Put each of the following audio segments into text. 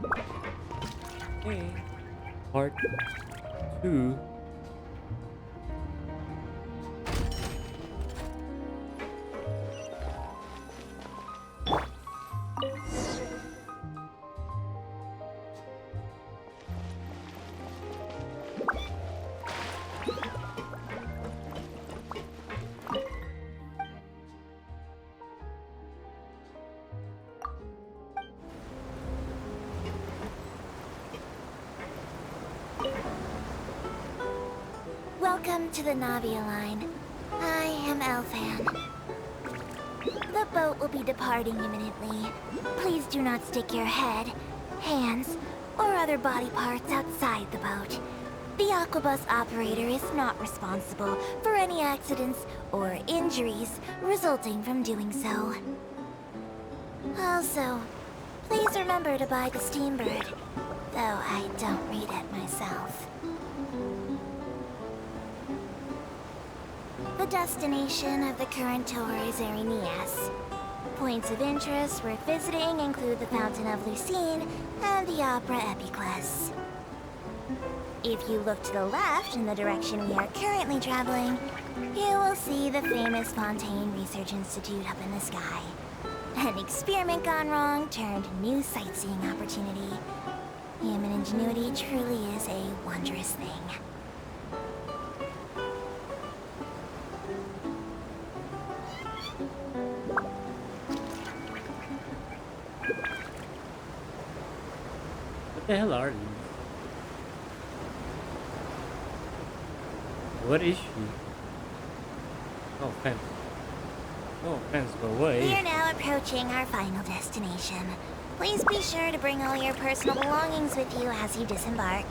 Okay. Part 2. Welcome to the Navia line. I am Elfan. The boat will be departing imminently. Please do not stick your head, hands, or other body parts outside the boat. The Aquabus operator is not responsible for any accidents or injuries resulting from doing so. Also, please remember to buy the Steambird, though I don't read it myself. The destination of the current tour is Erinias. Points of interest worth visiting include the Fountain of Lucine and the Opera Epiclese. If you look to the left in the direction we are currently traveling, you will see the famous Fontaine Research Institute up in the sky. An experiment gone wrong turned new sightseeing opportunity. Human ingenuity truly is a wondrous thing. What the hell are these? What is she? No offense. No offense, but what is We she? are now approaching our final destination. Please be sure to bring all your personal belongings with you as you disembark.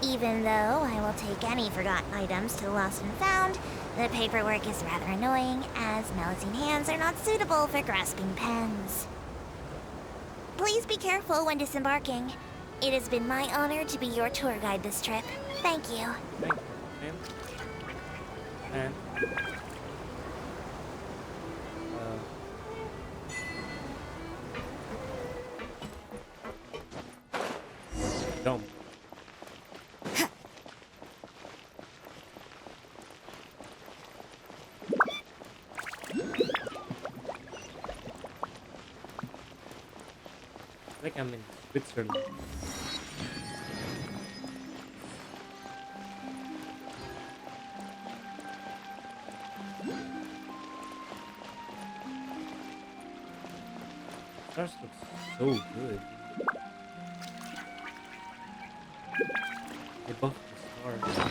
Even though I will take any forgotten items to the lost and found, the paperwork is rather annoying, as Melusine hands are not suitable for grasping pens. Please be careful when disembarking. It has been my honor to be your tour guide this trip. Thank you. Thank you, man. Dumb. Like I'm in Switzerland. Stars looks so good. They buffed the stars.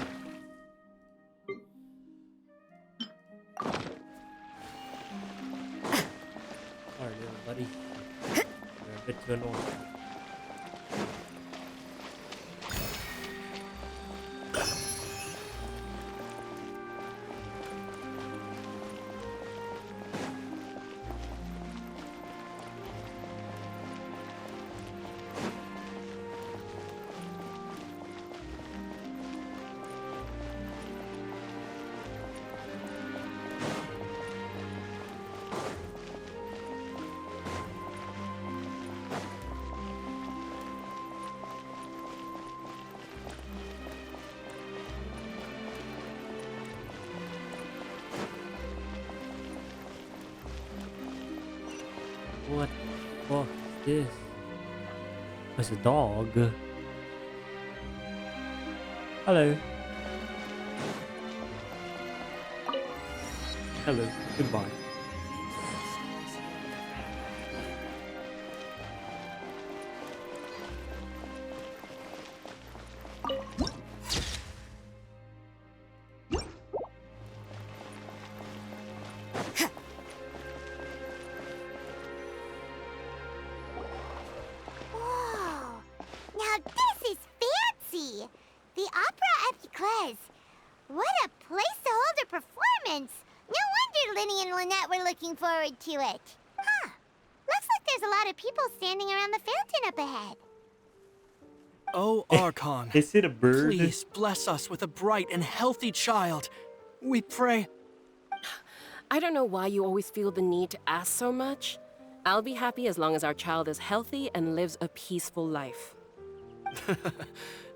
Alright, little buddy. You're a bit too annoying. What the fuck is this? It's a dog. Hello. Hello. Goodbye. Whoa! Now this is fancy! The Opera Epiclese. What a place to hold a performance! No wonder Linny and Lynette were looking forward to it. Huh. Looks like there's a lot of people standing around the fountain up ahead. Oh, Archon, Is it a bird? please bless us with a bright and healthy child. We pray. I don't know why you always feel the need to ask so much. I'll be happy as long as our child is healthy and lives a peaceful life.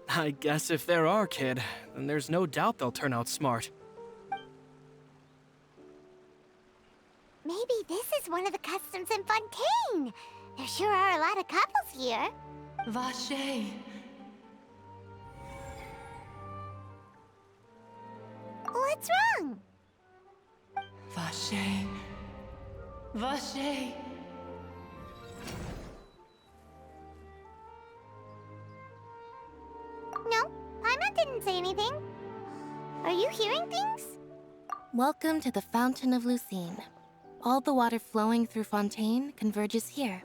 I guess if they're our kid, then there's no doubt they'll turn out smart. Maybe this is one of the customs in Fontaine. There sure are a lot of couples here. Vache. What's wrong? Vache. Vache. No, Paimon didn't say anything. Are you hearing things? Welcome to the Fountain of Lucine. All the water flowing through Fontaine converges here.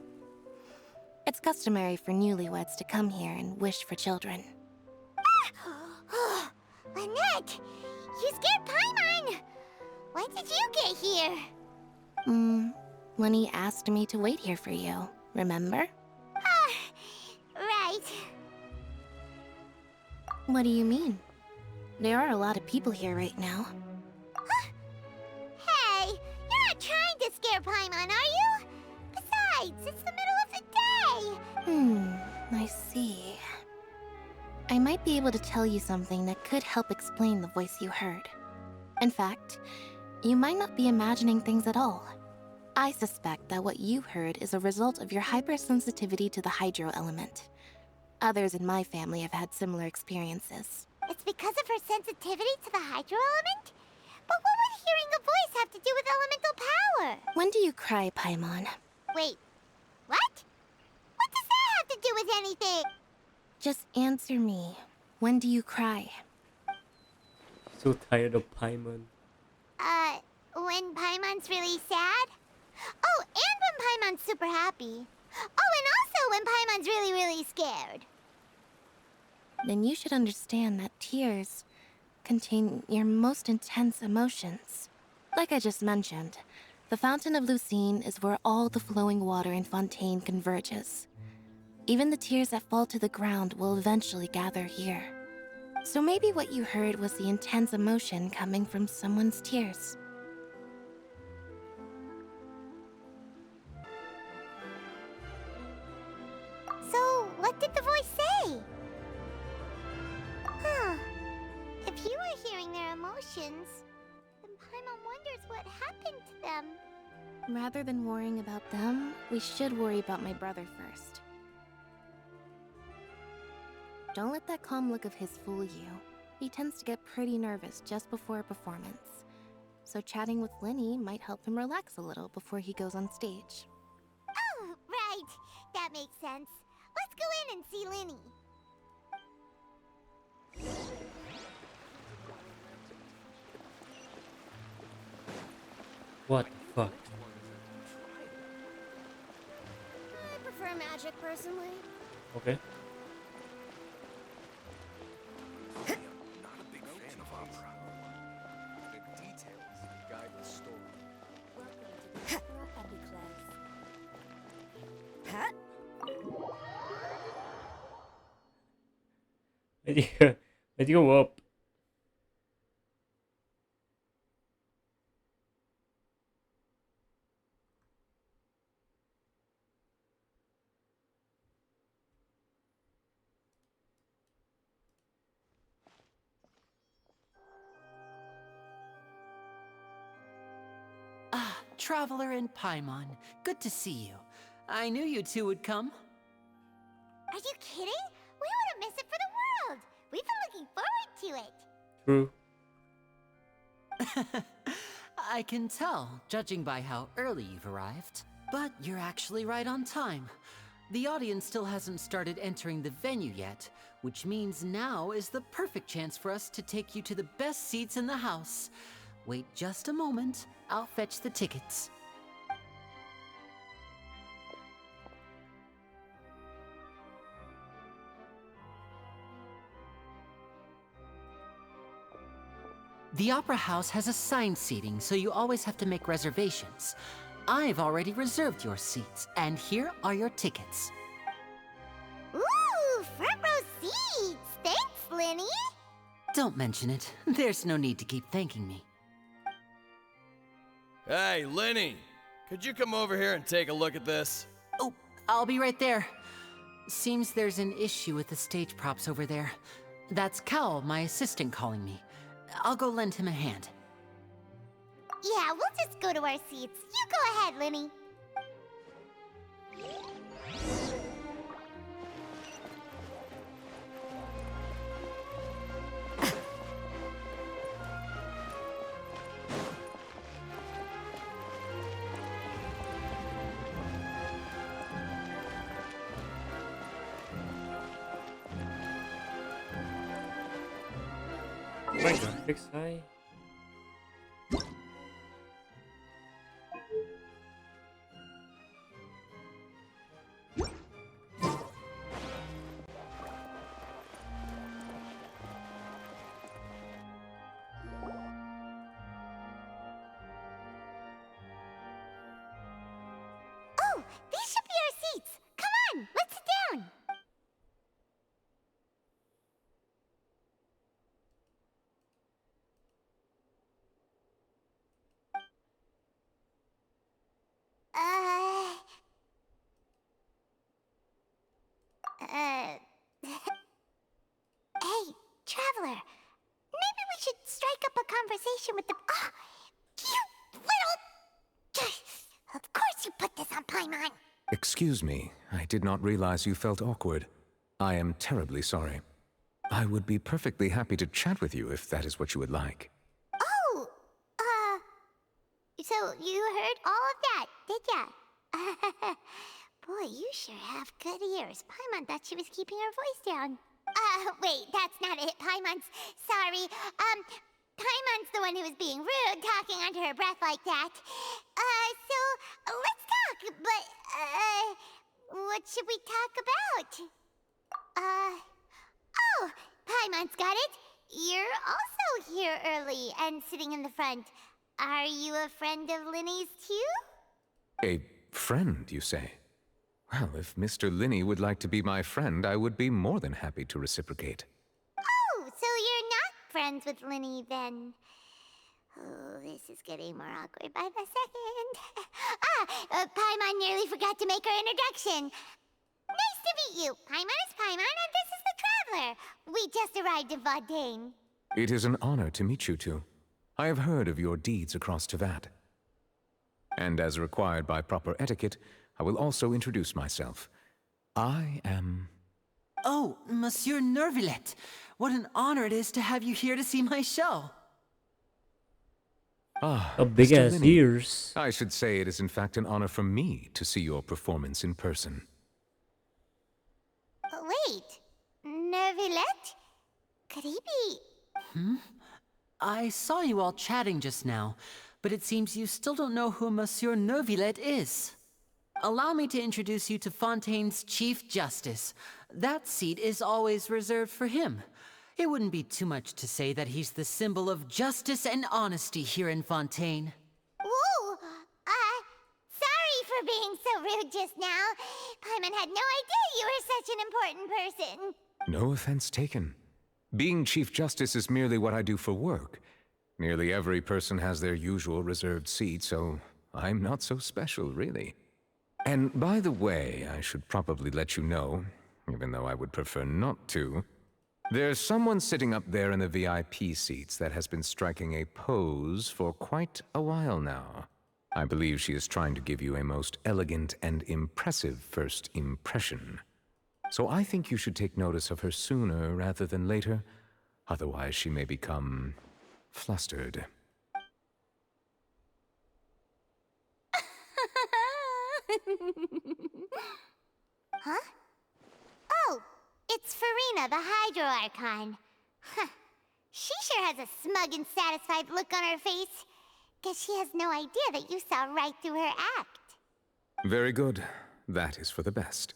It's customary for newlyweds to come here and wish for children. Lynette, you scared Paimon! When did you get here? When he asked me to wait here for you, remember? Right. What do you mean? There are a lot of people here right now. Hey, you're not trying to scare Paimon, are you? Besides, it's the middle of the day. I see. I might be able to tell you something that could help explain the voice you heard. In fact, you might not be imagining things at all. I suspect that what you heard is a result of your hypersensitivity to the hydro element. Others in my family have had similar experiences. It's because of her sensitivity to the hydro element? But what would hearing a voice have to do with elemental power? When do you cry, Paimon? Wait, what? What does that have to do with anything? Just answer me. When do you cry? So tired of Paimon. When Paimon's really sad? Oh, and when Paimon's super happy. Oh, and also when Paimon's really, really scared. Then you should understand that tears contain your most intense emotions. Like I just mentioned, the Fountain of Lucine is where all the flowing water in Fontaine converges. Even the tears that fall to the ground will eventually gather here. So maybe what you heard was the intense emotion coming from someone's tears. So, what did the voice say? Huh. If you were hearing their emotions, then Paimon wonders what happened to them. Rather than worrying about them, we should worry about my brother first. Don't let that calm look of his fool you. He tends to get pretty nervous just before a performance. So chatting with Linny might help him relax a little before he goes on stage. Oh, right. That makes sense. Let's go in and see Linny. What the fuck? I prefer magic, personally. Okay. Not a big fan of opera. The details guide the story. Pwede ko whoop. Ah, Traveler and Paimon. Good to see you. I knew you two would come. Are you kidding? We wouldn't miss it for the world. We've been looking forward to it. True. I can tell, judging by how early you've arrived. But you're actually right on time. The audience still hasn't started entering the venue yet, which means now is the perfect chance for us to take you to the best seats in the house. Wait just a moment. I'll fetch the tickets. The Opera House has assigned seating, so you always have to make reservations. I've already reserved your seats, and here are your tickets. Ooh, front row seats. Thanks, Linny. Don't mention it. There's no need to keep thanking me. Hey, Lenny! Could you come over here and take a look at this? Oh, I'll be right there. Seems there's an issue with the stage props over there. That's Cal, my assistant, calling me. I'll go lend him a hand. Yeah, we'll just go to our seats. You go ahead, Linny. My graphics high. Oh, these should be our seats. Come on, let's sit down. Hey, Traveler. Maybe we should strike up a conversation with the... Ah, you little... Of course you put this on Paimon. Excuse me, I did not realize you felt awkward. I am terribly sorry. I would be perfectly happy to chat with you if that is what you would like. Oh, so you heard all of that, did ya? Boy, you sure have good ears. Paimon thought she was keeping her voice down. Wait, that's not it. Paimon's sorry. Paimon's the one who was being rude, talking under her breath like that. So let's talk, but, what should we talk about? Oh, Paimon's got it. You're also here early and sitting in the front. Are you a friend of Linny's too? A friend, you say? Well, if Mr. Linney would like to be my friend, I would be more than happy to reciprocate. Oh, so you're not friends with Linny then? Oh, this is getting more awkward by the second. Paimon nearly forgot to make her introduction. Nice to meet you. Paimon is Paimon, and this is the Traveler. We just arrived in Fontaine. It is an honor to meet you two. I have heard of your deeds across Tevat. And as required by proper etiquette, I will also introduce myself. I am... Oh, Monsieur Nervillet. What an honor it is to have you here to see my show. Ah, A big Mr. ass Linney. ears. I should say it is in fact an honor for me to see your performance in person. Wait, Nervillet? Could he be... I saw you all chatting just now, but it seems you still don't know who Monsieur Nervillet is. Allow me to introduce you to Fontaine's Chief Justice. That seat is always reserved for him. It wouldn't be too much to say that he's the symbol of justice and honesty here in Fontaine. Whoa! Sorry for being so rude just now. Paimon had no idea you were such an important person. No offense taken. Being Chief Justice is merely what I do for work. Nearly every person has their usual reserved seat, so I'm not so special, really. And by the way, I should probably let you know, even though I would prefer not to, there's someone sitting up there in the VIP seats that has been striking a pose for quite a while now. I believe she is trying to give you a most elegant and impressive first impression. So I think you should take notice of her sooner rather than later. Otherwise, she may become flustered. Huh? Oh, it's Farina, the Hydro Archon. Huh. She sure has a smug and satisfied look on her face. Guess she has no idea that you saw right through her act. Very good. That is for the best.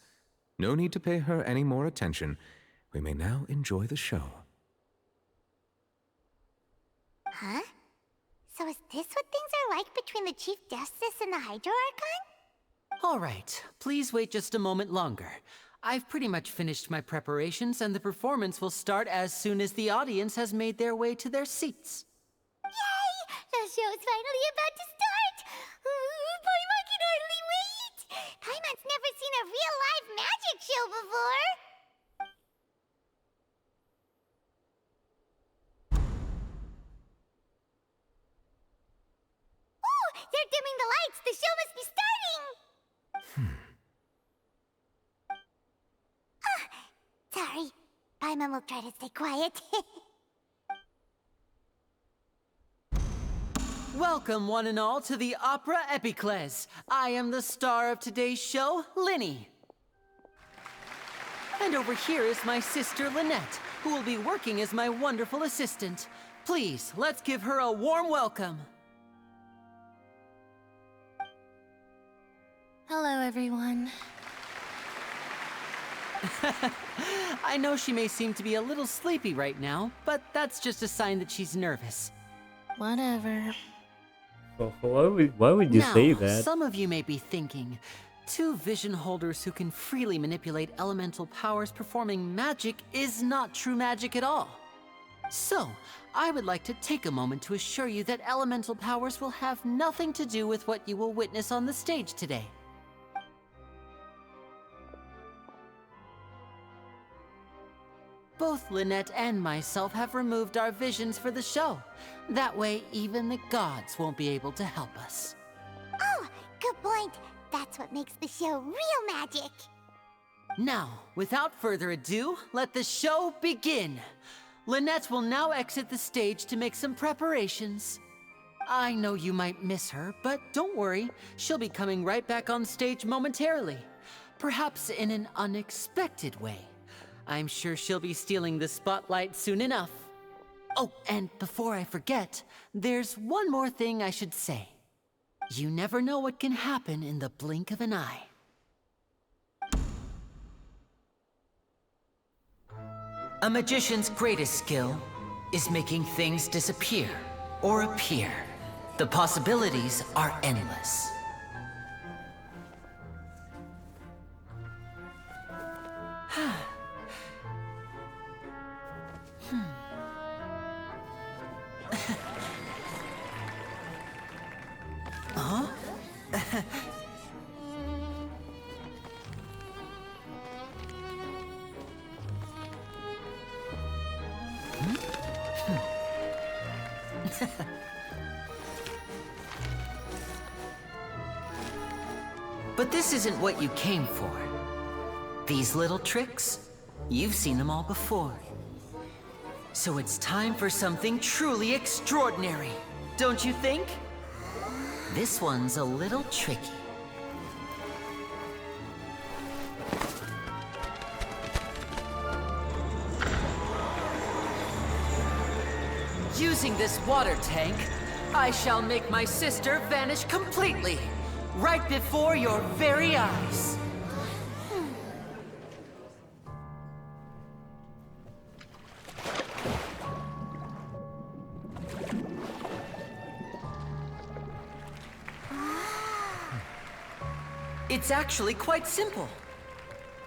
No need to pay her any more attention. We may now enjoy the show. Huh? So is this what things are like between the Chief Justice and the Hydro Archon? All right, please wait just a moment longer. I've pretty much finished my preparations, and the performance will start as soon as the audience has made their way to their seats. Yay! The show's finally about to start! Paimon start dimming the lights. The show must be starting. Sorry. Paimon will try to stay quiet. Welcome, one and all, to the opera epiclese. I am the star of today's show, Linny. And over here is my sister, Lynette, who will be working as my wonderful assistant. Please, let's give her a warm welcome. Hello, everyone. I know she may seem to be a little sleepy right now, but that's just a sign that she's nervous. Whatever. Well, why would you say that? Some of you may be thinking, two vision holders who can freely manipulate elemental powers performing magic is not true magic at all. So, I would like to take a moment to assure you that elemental powers will have nothing to do with what you will witness on the stage today. Both Lynette and myself have removed our visions for the show. That way, even the gods won't be able to help us. Oh, good point. That's what makes the show real magic. Now, without further ado, let the show begin. Lynette will now exit the stage to make some preparations. I know you might miss her, but don't worry. She'll be coming right back on stage momentarily. Perhaps in an unexpected way. I'm sure she'll be stealing the spotlight soon enough. Oh, and before I forget, there's one more thing I should say. You never know what can happen in the blink of an eye. A magician's greatest skill is making things disappear or appear. The possibilities are endless. Huh? But this isn't what you came for. These little tricks, you've seen them all before. So it's time for something truly extraordinary, don't you think? This one's a little tricky. Using this water tank, I shall make my sister vanish completely, right before your very eyes. It's actually quite simple.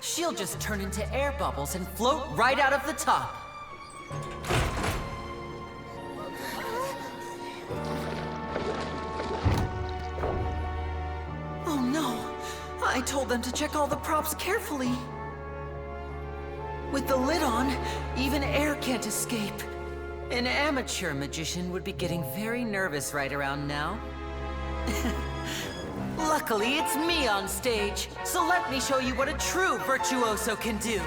She'll just turn into air bubbles and float right out of the top. Oh no! I told them to check all the props carefully. With the lid on, even air can't escape. An amateur magician would be getting very nervous right around now. Luckily, it's me on stage, so let me show you what a true virtuoso can do.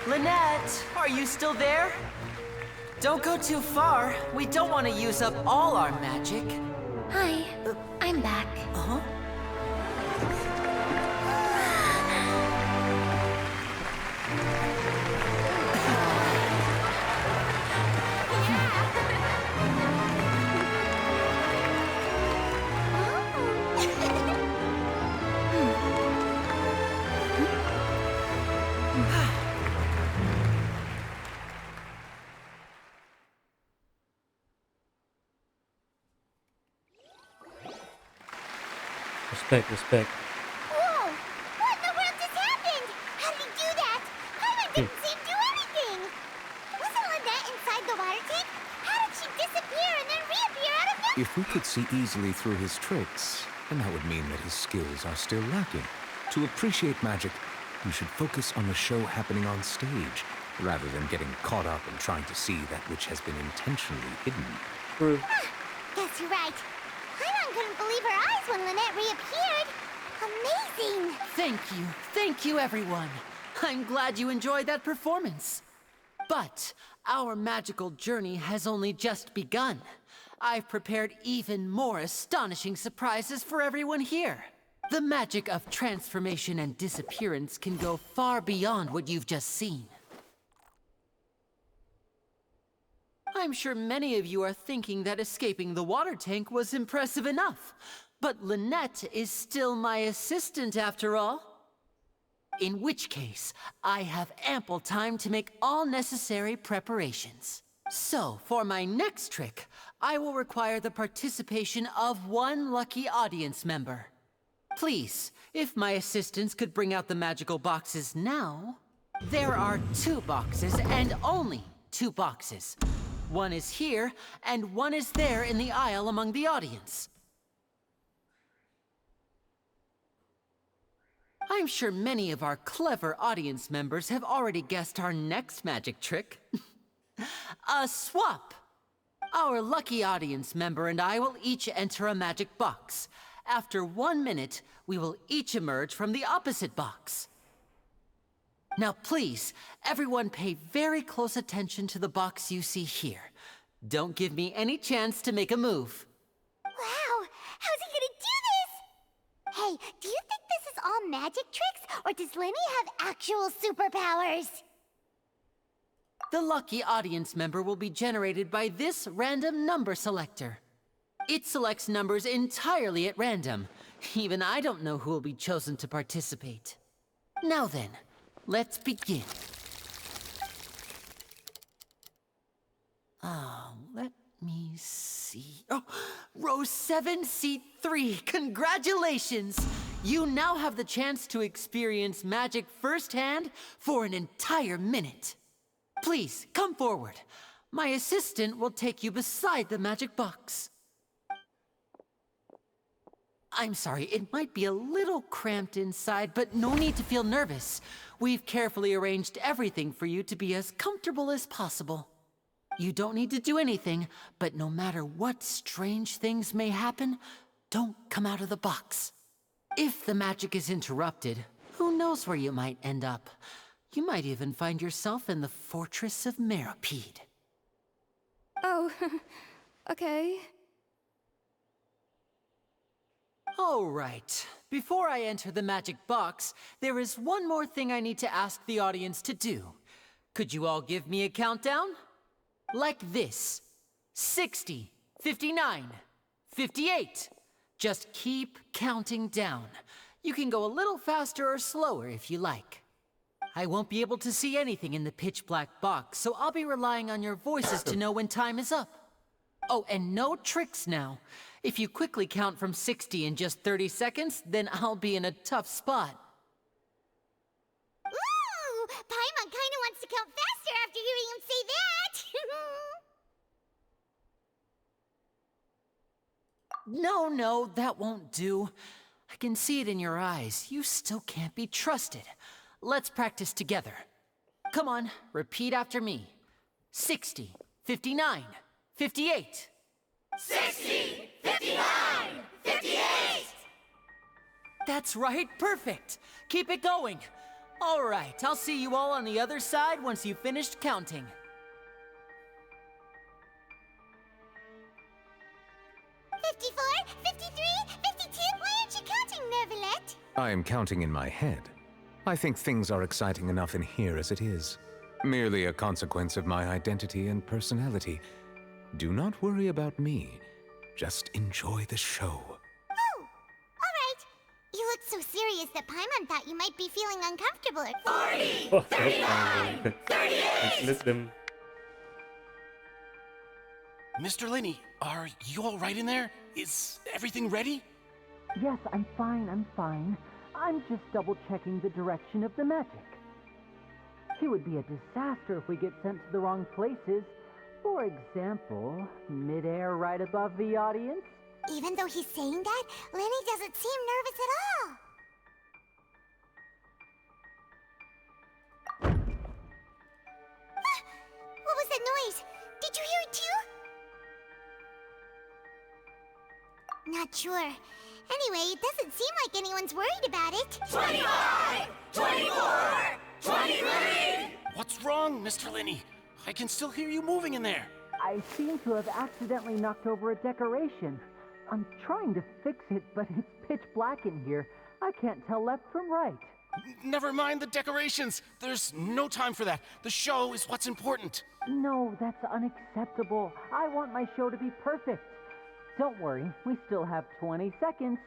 Lynette, are you still there? Don't go too far. We don't want to use up all our magic. Hi, I'm back. Uh-huh. Respect. Whoa! What in the world just happened? How did he do that? Paimon didn't see him do anything! Wasn't Lynette inside the water tank? How did she disappear and then reappear out of nowhere? If we could see easily through his tricks, and that would mean that his skills are still lacking. To appreciate magic, you should focus on the show happening on stage, rather than getting caught up in trying to see that which has been intentionally hidden. True. Guess you're right. Paimon couldn't believe her eyes when Lynette reappeared. Amazing! Thank you everyone. I'm glad you enjoyed that performance. But our magical journey has only just begun. I've prepared even more astonishing surprises for everyone here. The magic of transformation and disappearance can go far beyond what you've just seen. I'm sure many of you are thinking that escaping the water tank was impressive enough. But Lynette is still my assistant after all. In which case, I have ample time to make all necessary preparations. So, for my next trick, I will require the participation of one lucky audience member. Please, if my assistants could bring out the magical boxes now. There are 2 boxes, and only 2 boxes. One is here, and one is there in the aisle among the audience. I'm sure many of our clever audience members have already guessed our next magic trick. A swap! Our lucky audience member and I will each enter a magic box. After 1 minute, we will each emerge from the opposite box. Now please, everyone pay very close attention to the box you see here. Don't give me any chance to make a move. Wow! How's he gonna do this? Hey, do you think this is all magic tricks, or does Lenny have actual superpowers? The lucky audience member will be generated by this random number selector. It selects numbers entirely at random. Even I don't know who will be chosen to participate. Now then, let's begin. Let me see. Oh, row 7, seat 3. Congratulations! You now have the chance to experience magic firsthand for an entire minute. Please, come forward. My assistant will take you beside the magic box. I'm sorry, it might be a little cramped inside, but no need to feel nervous. We've carefully arranged everything for you to be as comfortable as possible. You don't need to do anything, but no matter what strange things may happen, don't come out of the box. If the magic is interrupted, who knows where you might end up? You might even find yourself in the Fortress of Meropide. Oh, okay. All right. Before I enter the magic box, there is one more thing I need to ask the audience to do. Could you all give me a countdown? Like this. 60, 59, 58. Just keep counting down. You can go a little faster or slower if you like. I won't be able to see anything in the pitch black box, so I'll be relying on your voices to know when time is up. Oh, and no tricks now. If you quickly count from 60 in just 30 seconds, then I'll be in a tough spot. Ooh! Paimon kinda wants to count faster after hearing him say that! No, that won't do. I can see it in your eyes. You still can't be trusted. Let's practice together. Come on, repeat after me. 60, 59, 58. 60! 59! 58! That's right, perfect. Keep it going. All right, I'll see you all on the other side once you've finished counting. 54, 53, 52, why aren't you counting, Nervalette? I am counting in my head. I think things are exciting enough in here as it is. Merely a consequence of my identity and personality. Do not worry about me. Just enjoy the show. Oh, alright. You look so serious that Paimon thought you might be feeling uncomfortable. 40! 39! 38! Let them. Mr. Linney, are you all right in there? Is everything ready? Yes, I'm fine. I'm just double-checking the direction of the magic. It would be a disaster if we get sent to the wrong places. For example, midair right above the audience, Even though he's saying that, Lenny doesn't seem nervous at all. Ah, what was that noise? Did you hear it too? Not sure. Anyway, it doesn't seem like anyone's worried about it. 25! 24! 23! What's wrong, Mr. Linney? I can still hear you moving in there. I seem to have accidentally knocked over a decoration. I'm trying to fix it, but it's pitch black in here. I can't tell left from right. Never mind the decorations. There's no time for that. The show is what's important. No, that's unacceptable. I want my show to be perfect. Don't worry, we still have 20 seconds.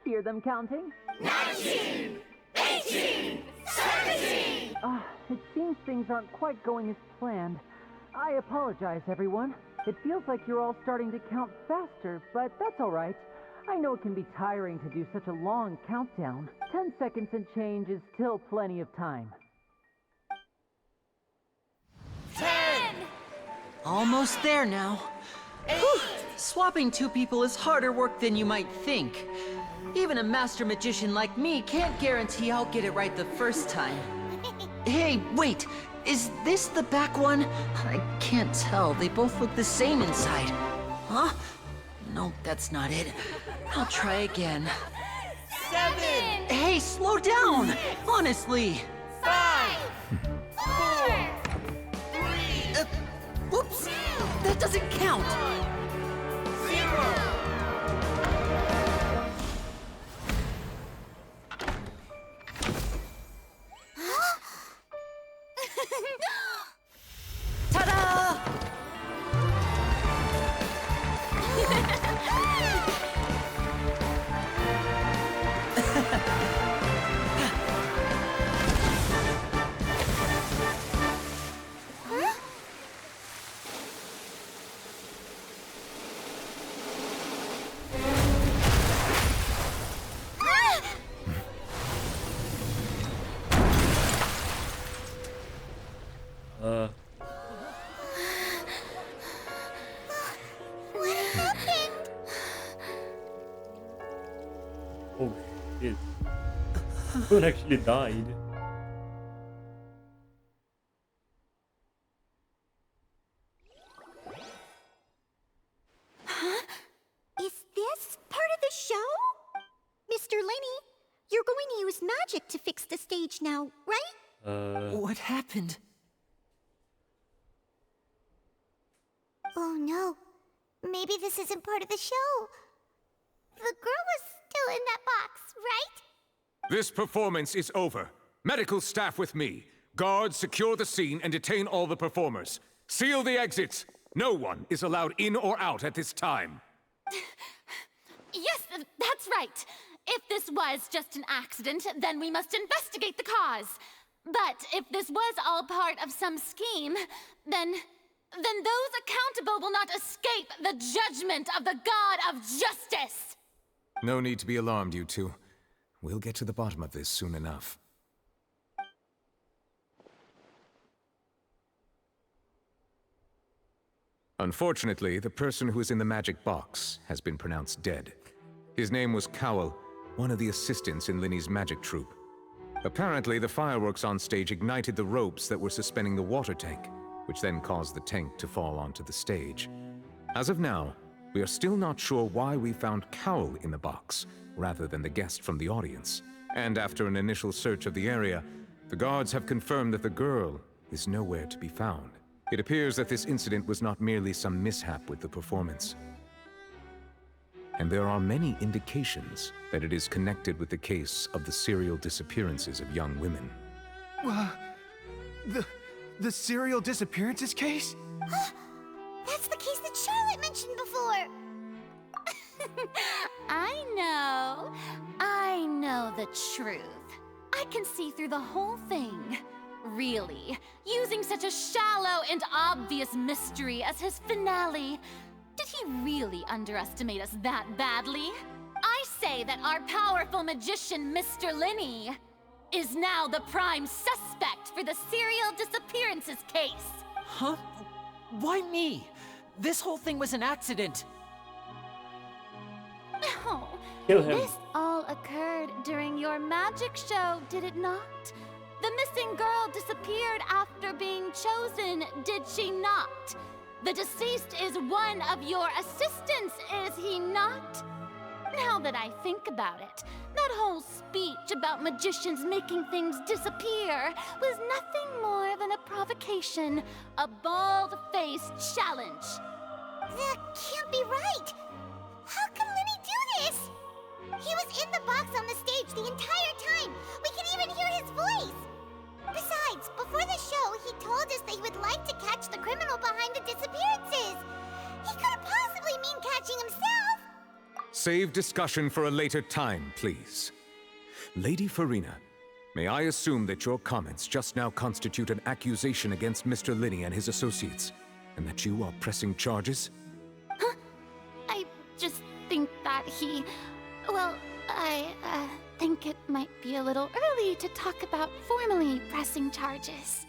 Hear them counting? 19! 18! 17! It seems things aren't quite going as planned. I apologize, everyone. It feels like you're all starting to count faster, but that's all right. I know it can be tiring to do such a long countdown. 10 seconds and change is still plenty of time. 10! Almost there now. Whew. Swapping two people is harder work than you might think. Even a master magician like me can't guarantee I'll get it right the first time. Hey, wait! Is this the back one? I can't tell. They both look the same inside. Huh? No, that's not it. I'll try again. 7! Hey, slow down! Honestly! 5! 4! 3! Whoops! That doesn't count! 0! Ta-da! What happened? Oh shit. Someone actually died. Is this part of the show? Mr. Linney, you're going to use magic to fix the stage now, right? What happened? Oh no. Maybe this isn't part of the show. The girl was still in that box, right? This performance is over. Medical staff with me. Guards, secure the scene and detain all the performers. Seal the exits. No one is allowed in or out at this time. Yes, that's right. If this was just an accident, then we must investigate the cause. But if this was all part of some scheme, then those accountable will not escape the judgment of the God of Justice. No need to be alarmed, you two. We'll get to the bottom of this soon enough. Unfortunately, the person who is in the magic box has been pronounced dead. His name was Cowell, one of the assistants in Linney's magic troupe. Apparently, the fireworks on stage ignited the ropes that were suspending the water tank, which then caused the tank to fall onto the stage. As of now, we are still not sure why we found Cowell in the box, rather than the guest from the audience. And after an initial search of the area, the guards have confirmed that the girl is nowhere to be found. It appears that this incident was not merely some mishap with the performance. And there are many indications that it is connected with the case of the serial disappearances of young women. The serial disappearances case? That's the case that Charlotte mentioned before. I know the truth. I can see through the whole thing. Really, using such a shallow and obvious mystery as his finale. Did he really underestimate us that badly? I say that our powerful magician, Mr. Linney, is now the prime suspect for the serial disappearances case. Huh? Why me? This whole thing was an accident. Oh, Kill him. this all occurred during your magic show, did it not? The missing girl disappeared after being chosen, did she not? The deceased is one of your assistants, is he not? Now that I think about it, that whole speech about magicians making things disappear was nothing more than a provocation, a bald-faced challenge. That can't be right. How can Lenny do this? He was in the box on the stage the entire time. We can even hear his voice. Besides, before the show, he told us that he would like to catch the criminal behind the disappearances. He couldn't possibly mean catching himself. Save discussion for a later time, please. Lady Farina, may I assume that your comments just now constitute an accusation against Mr. Linney and his associates, and that you are pressing charges? Huh? I just think that he... Well, I think it might be a little early to talk about formally pressing charges.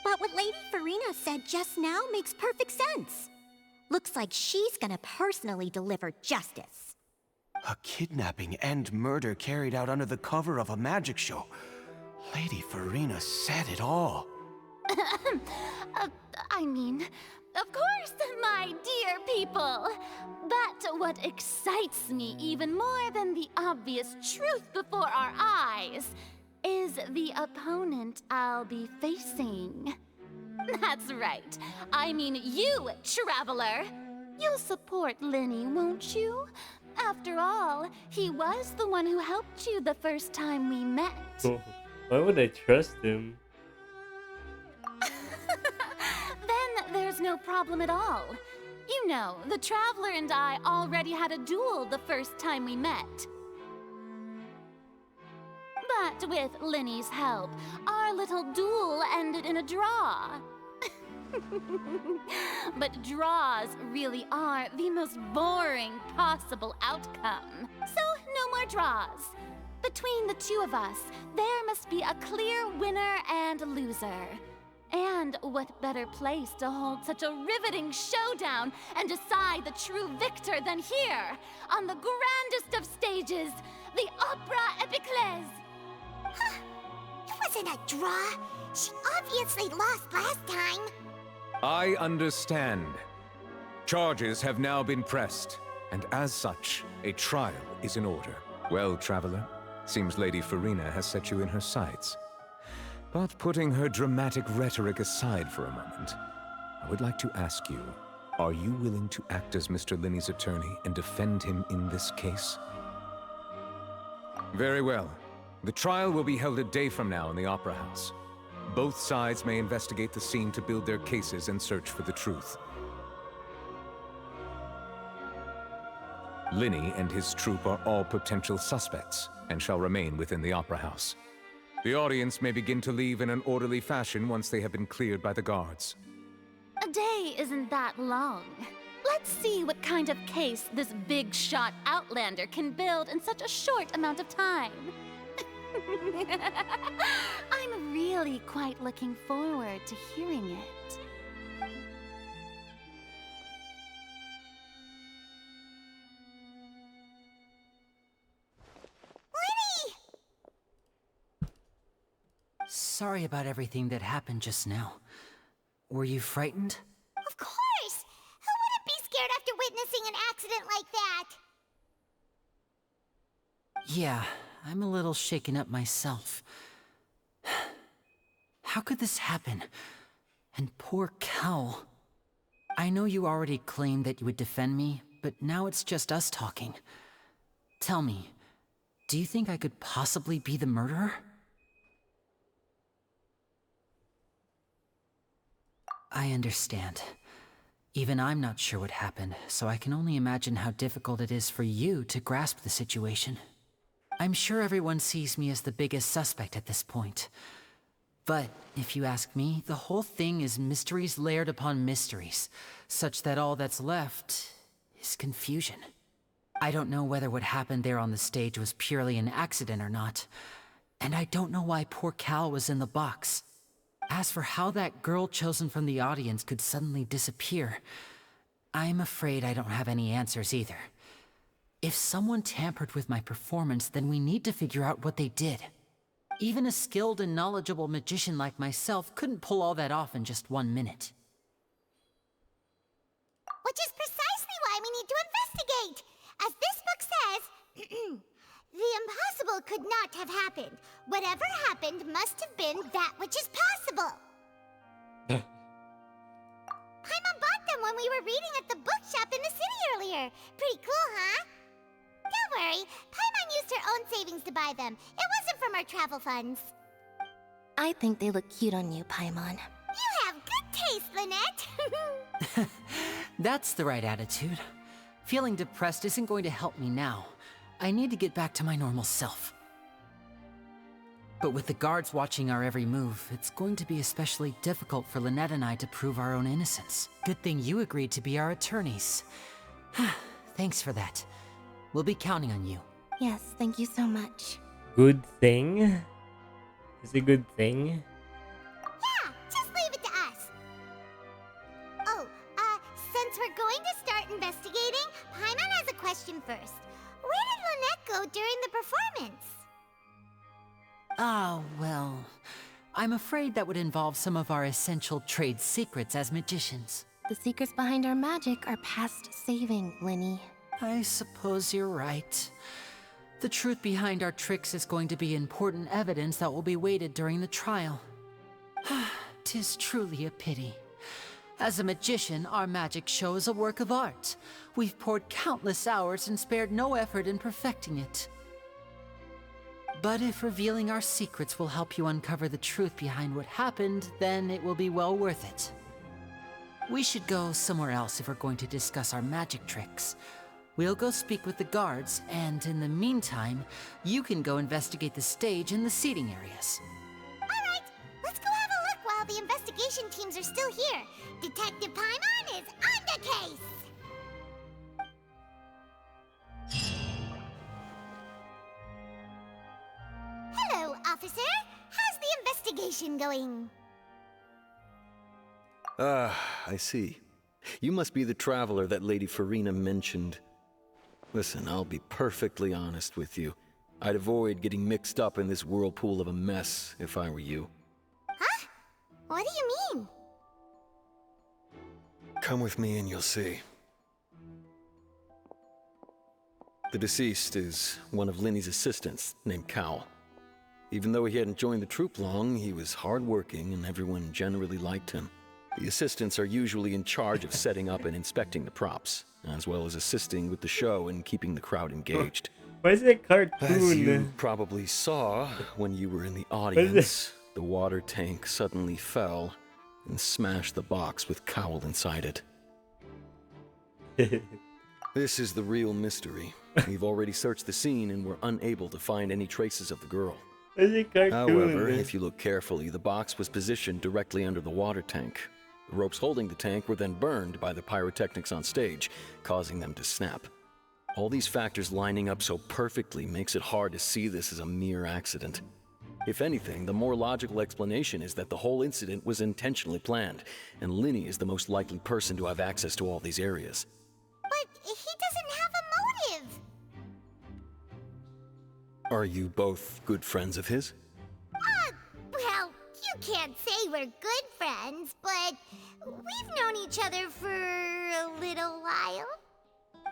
But what Lady Farina said just now makes perfect sense. Looks like she's gonna personally deliver justice. A kidnapping and murder carried out under the cover of a magic show. Lady Farina said it all. I mean, of course, my dear people. But what excites me even more than the obvious truth before our eyes is the opponent I'll be facing. That's right. I mean you, Traveler. You'll support Lenny, won't you? After all, he was the one who helped you the first time we met. Why would I trust him? Then there's no problem at all. You know, the Traveler and I already had a duel the first time we met. But with Lenny's help, our little duel ended in a draw. But draws really are the most boring possible outcome. So no more draws. Between the two of us, there must be a clear winner and loser. And what better place to hold such a riveting showdown and decide the true victor than here, on the grandest of stages, the Opera Epiclese. Huh. It wasn't a draw. She obviously lost last time. I understand. Charges have now been pressed, and as such, a trial is in order. Well, Traveler, seems Lady Farina has set you in her sights. But putting her dramatic rhetoric aside for a moment, I would like to ask you, are you willing to act as Mr. Linney's attorney and defend him in this case? Very well. The trial will be held a day from now in the Opera House. Both sides may investigate the scene to build their cases and search for the truth. Linney and his troupe are all potential suspects and shall remain within the Opera House. The audience may begin to leave in an orderly fashion once they have been cleared by the guards. A day isn't that long. Let's see what kind of case this big-shot outlander can build in such a short amount of time. I'm really quite looking forward to hearing it. Sorry about everything that happened just now. Were you frightened? Of course! Who wouldn't be scared after witnessing an accident like that? Yeah, I'm a little shaken up myself. How could this happen? And poor Cal. I know you already claimed that you would defend me, but now it's just us talking. Tell me, do you think I could possibly be the murderer? I understand. Even I'm not sure what happened, so I can only imagine how difficult it is for you to grasp the situation. I'm sure everyone sees me as the biggest suspect at this point. But, if you ask me, the whole thing is mysteries layered upon mysteries, such that all that's left is confusion. I don't know whether what happened there on the stage was purely an accident or not, and I don't know why poor Cal was in the box. As for how that girl chosen from the audience could suddenly disappear, I'm afraid I don't have any answers either. If someone tampered with my performance, then we need to figure out what they did. Even a skilled and knowledgeable magician like myself couldn't pull all that off in just 1 minute. Which is precisely why we need to investigate. As this book says, the impossible could not have happened. Whatever happened must have been that which is possible. Paimon bought them when we were reading at the bookshop in the city earlier. Pretty cool, huh? Don't worry, Paimon used her own savings to buy them. It wasn't from our travel funds. I think they look cute on you, Paimon. You have good taste, Lynette. That's the right attitude. Feeling depressed isn't going to help me now. I need to get back to my normal self. But with the guards watching our every move, it's going to be especially difficult for Lynette and I to prove our own innocence. Good thing you agreed to be our attorneys. Thanks for that. We'll be counting on you. Yes, thank you so much. Good thing? Is it a good thing? Yeah, just leave it to us. Oh, since we're going to start investigating, Paimon has a question first. Where did Lynette go during the performance? Ah, well, I'm afraid that would involve some of our essential trade secrets as magicians. The secrets behind our magic are past saving, Linny. I suppose you're right. The truth behind our tricks is going to be important evidence that will be weighted during the trial. 'Tis truly a pity. As a magician, our magic show is a work of art. We've poured countless hours and spared no effort in perfecting it. But if revealing our secrets will help you uncover the truth behind what happened, then it will be well worth it. We should go somewhere else if we're going to discuss our magic tricks. We'll go speak with the guards, and in the meantime, you can go investigate the stage and the seating areas. Alright, let's go have a look while the investigation teams are still here. Detective Paimon is on the case! Hello, officer. How's the investigation going? I see. You must be the traveler that Lady Farina mentioned. Listen, I'll be perfectly honest with you. I'd avoid getting mixed up in this whirlpool of a mess if I were you. Huh? What do you mean? Come with me and you'll see. The deceased is one of Linny's assistants, named Cal. Even though he hadn't joined the troupe long, he was hardworking and everyone generally liked him. The assistants are usually in charge of setting up and inspecting the props, as well as assisting with the show and keeping the crowd engaged. Why is it a cartoon? As you probably saw when you were in the audience, the water tank suddenly fell and smashed the box with Cowl inside it. This is the real mystery. We've already searched the scene and were unable to find any traces of the girl. However, if you look carefully, the box was positioned directly under the water tank. The ropes holding the tank were then burned by the pyrotechnics on stage, causing them to snap. All these factors lining up so perfectly makes it hard to see this as a mere accident. If anything, the more logical explanation is that the whole incident was intentionally planned, and Linny is the most likely person to have access to all these areas. But he doesn't have a motive. Are you both good friends of his? Well, you can't say we're good friends, but we've known each other for a little while.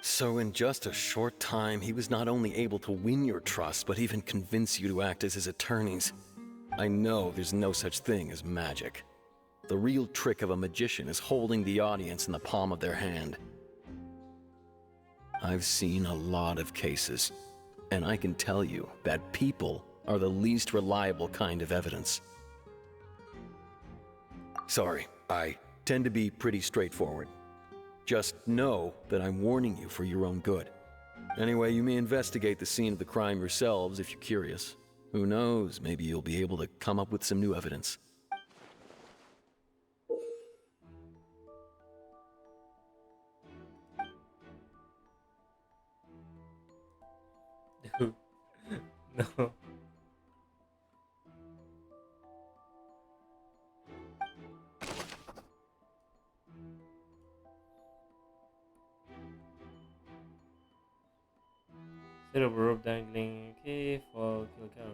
So in just a short time, he was not only able to win your trust, but even convince you to act as his attorneys. I know there's no such thing as magic. The real trick of a magician is holding the audience in the palm of their hand. I've seen a lot of cases, and I can tell you that people are the least reliable kind of evidence. Sorry, I tend to be pretty straightforward. Just know that I'm warning you for your own good. Anyway, you may investigate the scene of the crime yourselves if you're curious. Who knows, maybe you'll be able to come up with some new evidence. No. Instead of a rope dangling, okay, fall, kill cow.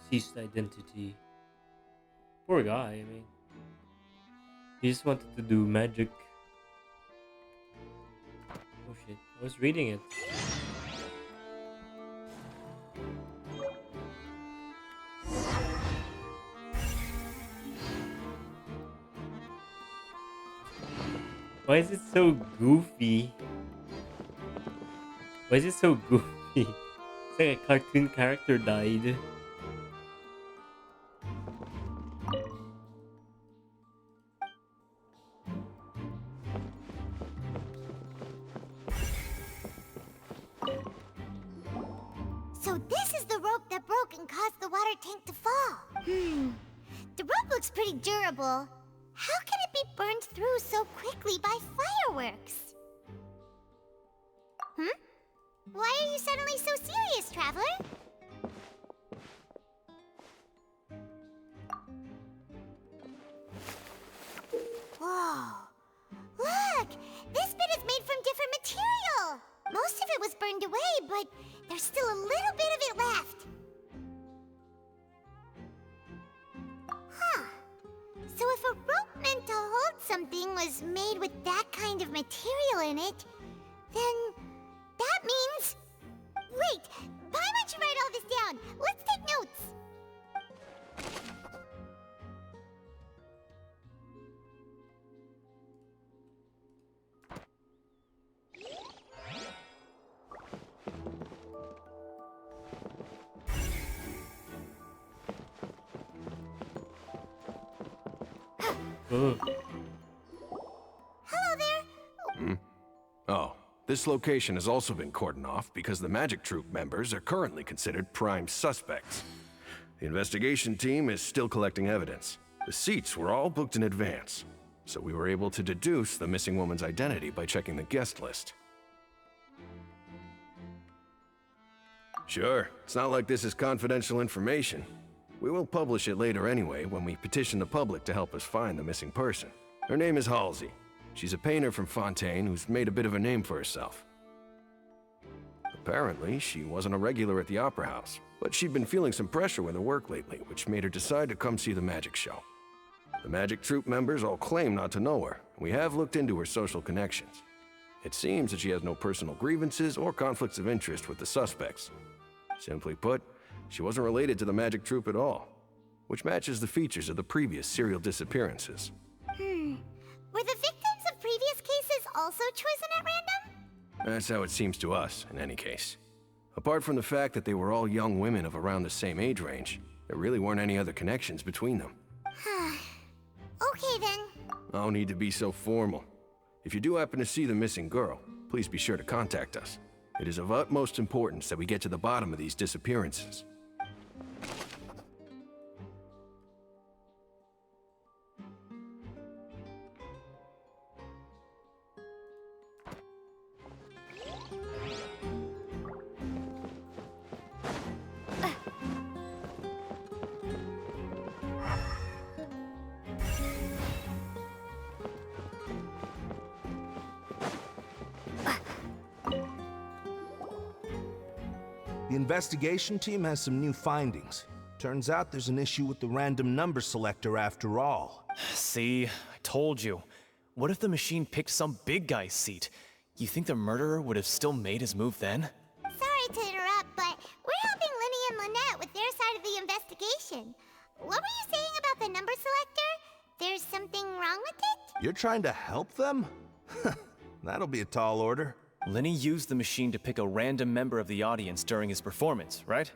Deceased identity. Poor guy, I mean. He just wanted to do magic. Oh shit, I was reading it. Why is it so goofy? Why is it so goofy? It's like a cartoon character died. So this is the rope that broke and caused the water tank to fall. The rope looks pretty durable. How can it be burned through so quickly by fireworks? Why are you suddenly so serious, Traveler? Whoa. Look! This bit is made from different material! Most of it was burned away, but there's still a little bit of it left. Huh. So if a rope meant to hold something was made with that kind of material in it, then that means... Wait! Why don't you write all this down? Let's take notes! Hello there! Oh, this location has also been cordoned off because the Magic Troupe members are currently considered prime suspects. The investigation team is still collecting evidence. The seats were all booked in advance, so we were able to deduce the missing woman's identity by checking the guest list. Sure, it's not like this is confidential information. We will publish it later anyway when we petition the public to help us find the missing person. Her name is Halsey. She's a painter from Fontaine who's made a bit of a name for herself. Apparently, she wasn't a regular at the Opera House, but she'd been feeling some pressure with her work lately, which made her decide to come see the magic show. The Magic Troupe members all claim not to know her, and we have looked into her social connections. It seems that she has no personal grievances or conflicts of interest with the suspects. Simply put, she wasn't related to the Magic Troupe at all, which matches the features of the previous serial disappearances. Were the victims of previous cases also chosen at random? That's how it seems to us, in any case. Apart from the fact that they were all young women of around the same age range, there really weren't any other connections between them. Okay then. No need to be so formal. If you do happen to see the missing girl, please be sure to contact us. It is of utmost importance that we get to the bottom of these disappearances. The investigation team has some new findings. Turns out there's an issue with the random number selector after all. See, I told you. What if the machine picked some big guy's seat? You think the murderer would have still made his move then? Sorry to interrupt, but we're helping Linny and Lynette with their side of the investigation. What were you saying about the number selector? There's something wrong with it? You're trying to help them? That'll be a tall order. Lenny used the machine to pick a random member of the audience during his performance, right?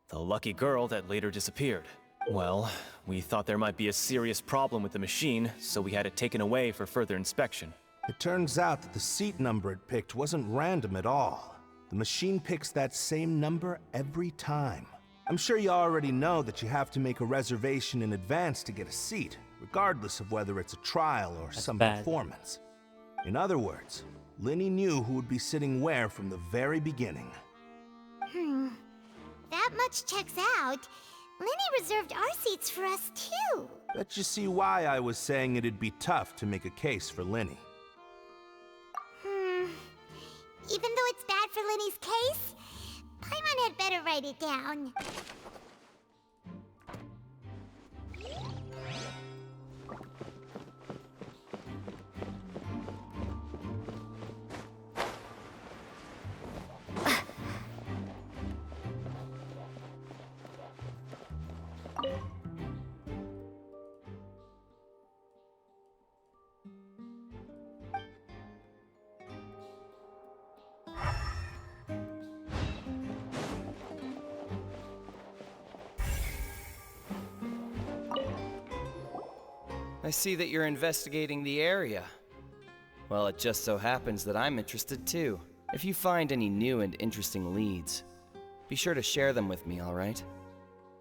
The lucky girl that later disappeared. Well, we thought there might be a serious problem with the machine, so we had it taken away for further inspection. It turns out that the seat number it picked wasn't random at all. The machine picks that same number every time. I'm sure you already know that you have to make a reservation in advance to get a seat, regardless of whether it's a trial or some performance. In other words, Linny knew who would be sitting where from the very beginning. That much checks out. Linny reserved our seats for us too. Bet you see why I was saying it'd be tough to make a case for Linny. Even though it's bad for Linny's case, Paimon had better write it down. I see that you're investigating the area. Well, it just so happens that I'm interested too. If you find any new and interesting leads, be sure to share them with me, alright?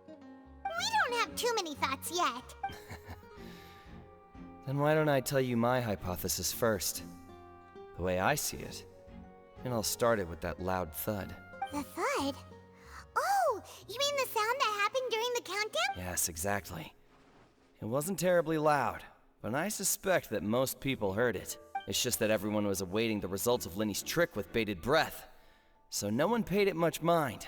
We don't have too many thoughts yet. Then why don't I tell you my hypothesis first? The way I see it, it all started with that loud thud. The thud? Oh, you mean the sound that happened during the countdown? Yes, exactly. It wasn't terribly loud, but I suspect that most people heard it. It's just that everyone was awaiting the results of Linny's trick with bated breath, so no one paid it much mind.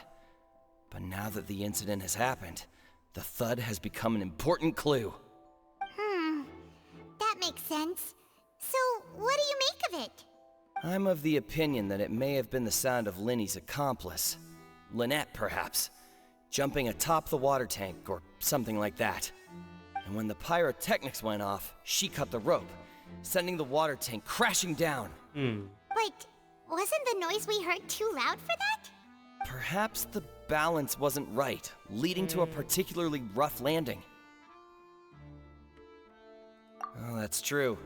But now that the incident has happened, the thud has become an important clue. That makes sense. So, what do you make of it? I'm of the opinion that it may have been the sound of Linny's accomplice. Lynette, perhaps. Jumping atop the water tank or something like that. And when the pyrotechnics went off, she cut the rope, sending the water tank crashing down. But wasn't the noise we heard too loud for that? Perhaps the balance wasn't right, leading to a particularly rough landing. Oh, that's true.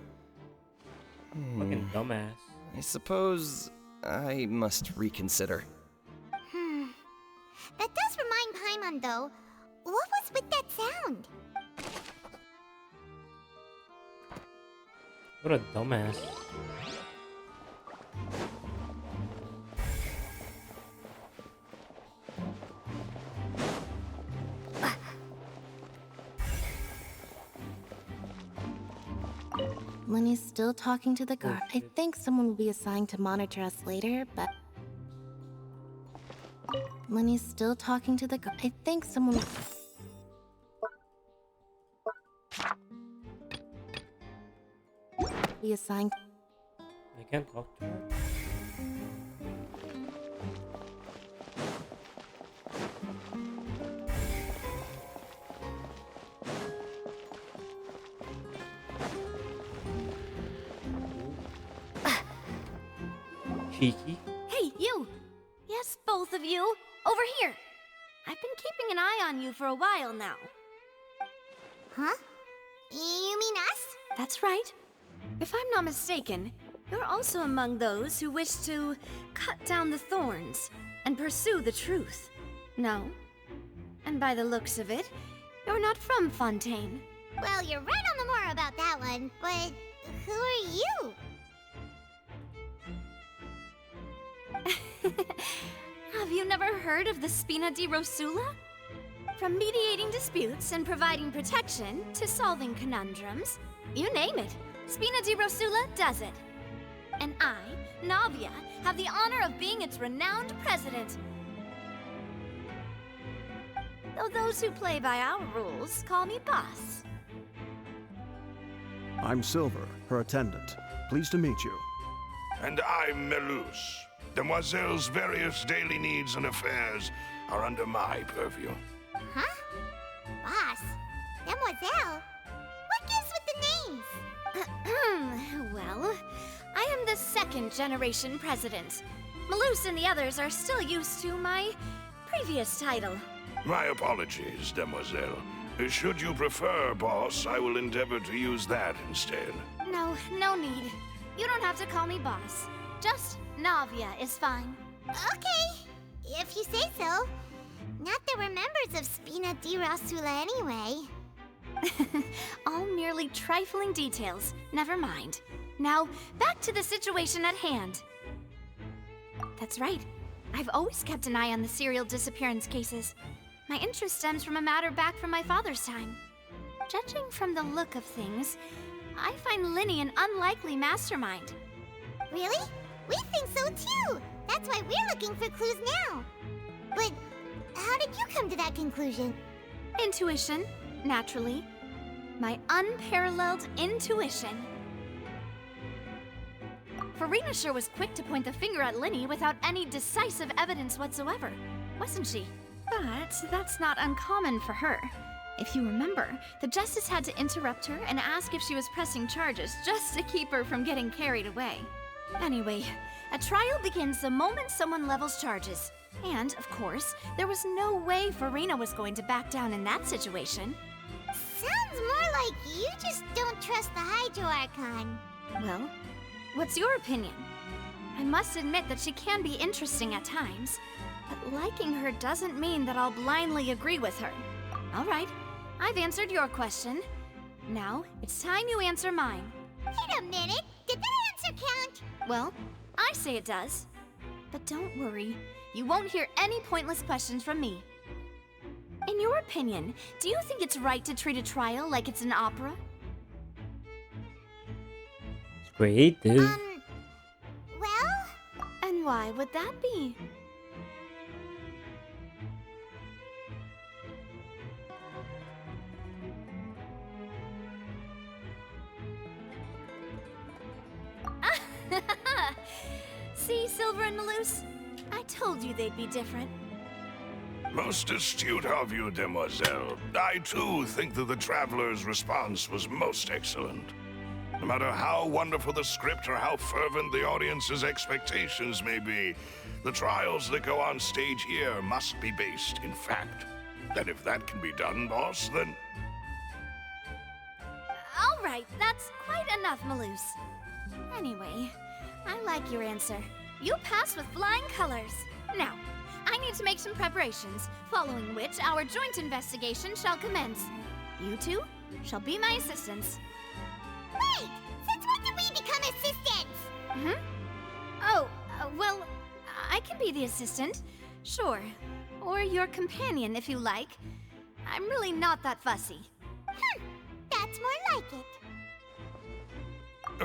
Fucking dumbass. I suppose I must reconsider. That does remind Paimon, though. What was with that sound? What a dumbass. Linny's still talking to the guard. I think someone will be assigned to monitor us later, but... Linny's still talking to the guard. I think someone will... be assigned... I can't talk to her. Cheeky. Hey, you! Yes, both of you! Over here! I've been keeping an eye on you for a while now. Huh? You mean us? That's right. If I'm not mistaken, you're also among those who wish to cut down the thorns and pursue the truth. No? And by the looks of it, you're not from Fontaine. Well, you're right on the more about that one, but who are you? Have you never heard of the Spina di Rosula? From mediating disputes and providing protection to solving conundrums, you name it, Spina di Rosula does it. And I, Navia, have the honor of being its renowned president. Though those who play by our rules call me boss. I'm Silver, her attendant. Pleased to meet you. And I'm Melus. Demoiselle's various daily needs and affairs are under my purview. Huh? Boss? Demoiselle? What gives with the names? Well, I am the second generation president. Melus and the others are still used to my previous title. My apologies, Demoiselle. Should you prefer, boss, I will endeavor to use that instead. No need. You don't have to call me boss. Just Navia is fine. Okay, if you say so. Not that we're members of Spina di Rosula anyway. All merely trifling details. Never mind. Now, back to the situation at hand. That's right. I've always kept an eye on the serial disappearance cases. My interest stems from a matter back from my father's time. Judging from the look of things, I find Linny an unlikely mastermind. Really? We think so too! That's why we're looking for clues now. But how did you come to that conclusion? Intuition, naturally. My unparalleled intuition. Farina sure was quick to point the finger at Linny without any decisive evidence whatsoever, wasn't she? But that's not uncommon for her. If you remember, the Justice had to interrupt her and ask if she was pressing charges just to keep her from getting carried away. Anyway, a trial begins the moment someone levels charges. And, of course, there was no way Farina was going to back down in that situation. Sounds more like you just don't trust the Hydro Archon. Well, what's your opinion? I must admit that she can be interesting at times, but liking her doesn't mean that I'll blindly agree with her. All right, I've answered your question. Now, it's time you answer mine. Wait a minute, did that answer count? Well, I say it does. But don't worry, you won't hear any pointless questions from me. In your opinion, do you think it's right to treat a trial like it's an opera? It's creative. Well? And why would that be? See, Silver and Malus? I told you they'd be different. Most astute of you, demoiselle. I too think that the Traveler's response was most excellent. No matter how wonderful the script or how fervent the audience's expectations may be, the trials that go on stage here must be based in fact. And if that can be done, boss, then... All right, that's quite enough, Malus. Anyway, I like your answer. You passed with flying colors. Now, I need to make some preparations, following which our joint investigation shall commence. You two shall be my assistants. Wait! Since when did we become assistants? Oh, well, I can be the assistant, sure. Or your companion, if you like. I'm really not that fussy. That's more like it.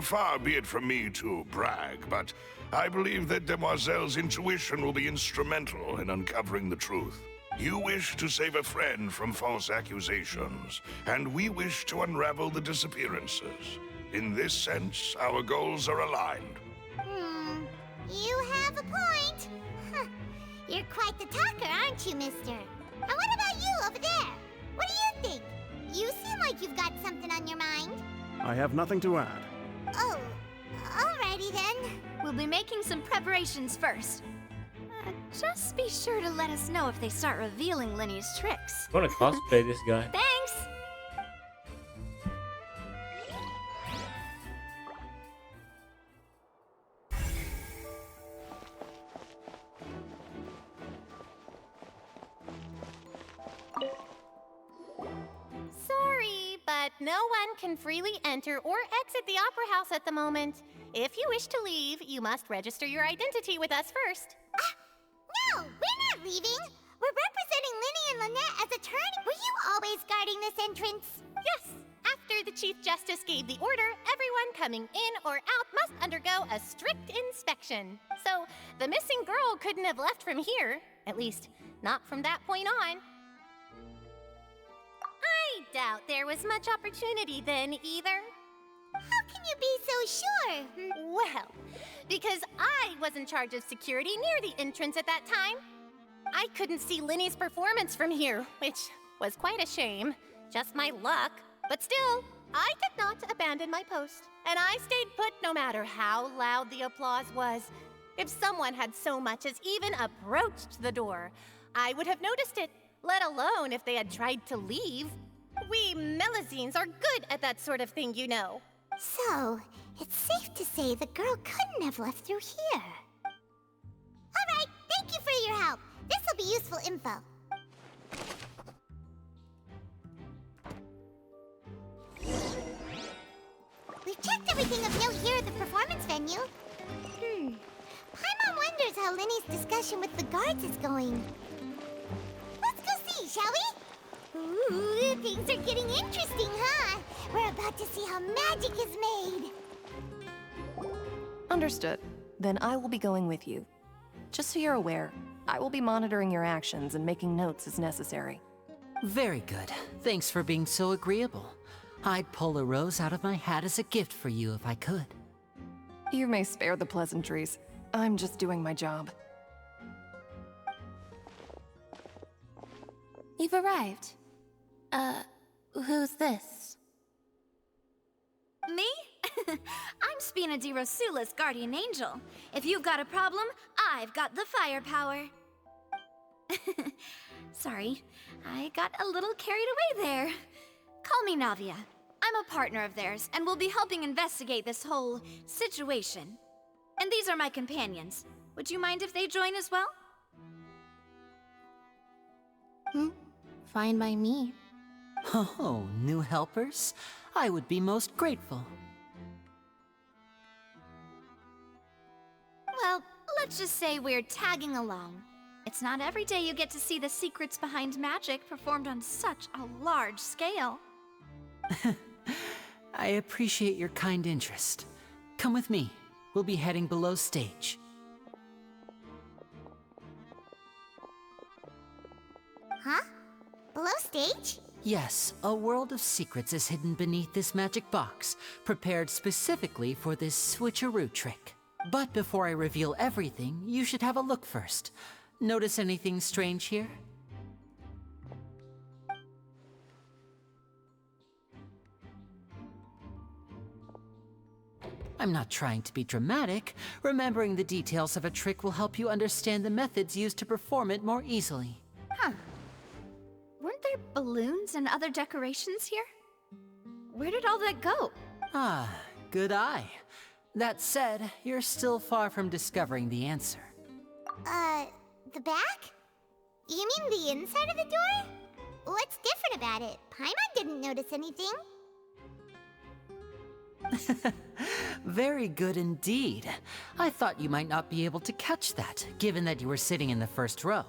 Far be it from me to brag, but I believe that Demoiselle's intuition will be instrumental in uncovering the truth. You wish to save a friend from false accusations, and we wish to unravel the disappearances. In this sense, our goals are aligned. You have a point. You're quite the talker, aren't you, mister? And what about you over there? What do you think? You seem like you've got something on your mind. I have nothing to add. Oh, alrighty then. We'll be making some preparations first. Just be sure to let us know if they start revealing Linny's tricks. I want to cosplay this guy. Thanks! Sorry, but no one can freely enter or exit the Opera House at the moment. If you wish to leave, you must register your identity with us first. No, we're not leaving. We're representing Linny and Lynette as attorney. Were you always guarding this entrance? Yes. After the Chief Justice gave the order, everyone coming in or out must undergo a strict inspection. So, the missing girl couldn't have left from here. At least, not from that point on. I doubt there was much opportunity then, either. How can you be so sure? Well, because I was in charge of security near the entrance at that time. I couldn't see Linny's performance from here, which was quite a shame. Just my luck. But still, I did not abandon my post. And I stayed put no matter how loud the applause was. If someone had so much as even approached the door, I would have noticed it, let alone if they had tried to leave. We Melazines are good at that sort of thing, you know. So, it's safe to say the girl couldn't have left through here. Alright, thank you for your help. This'll be useful info. We've checked everything of note here at the performance venue. Paimon wonders how Linny's discussion with the guards is going. Let's go see, shall we? Ooh, things are getting interesting, huh? We're about to see how magic is made. Understood. Then I will be going with you. Just so you're aware, I will be monitoring your actions and making notes as necessary. Very good. Thanks for being so agreeable. I'd pull a rose out of my hat as a gift for you if I could. You may spare the pleasantries. I'm just doing my job. You've arrived. Who's this? Me? I'm Spina di Rosula's guardian angel. If you've got a problem, I've got the firepower. Sorry, I got a little carried away there. Call me Navia. I'm a partner of theirs, and will be helping investigate this whole situation. And these are my companions. Would you mind if they join as well? Fine by me. Oh, new helpers? I would be most grateful. Well, let's just say we're tagging along. It's not every day you get to see the secrets behind magic performed on such a large scale. I appreciate your kind interest. Come with me. We'll be heading below stage. Huh? Below stage? Yes, a world of secrets is hidden beneath this magic box, prepared specifically for this switcheroo trick. But before I reveal everything, you should have a look first. Notice anything strange here? I'm not trying to be dramatic. Remembering the details of a trick will help you understand the methods used to perform it more easily. Huh. Weren't there balloons and other decorations here? Where did all that go? Ah, good eye. That said, you're still far from discovering the answer. The back? You mean the inside of the door? What's different about it? Paimon didn't notice anything. Very good indeed. I thought you might not be able to catch that, given that you were sitting in the first row.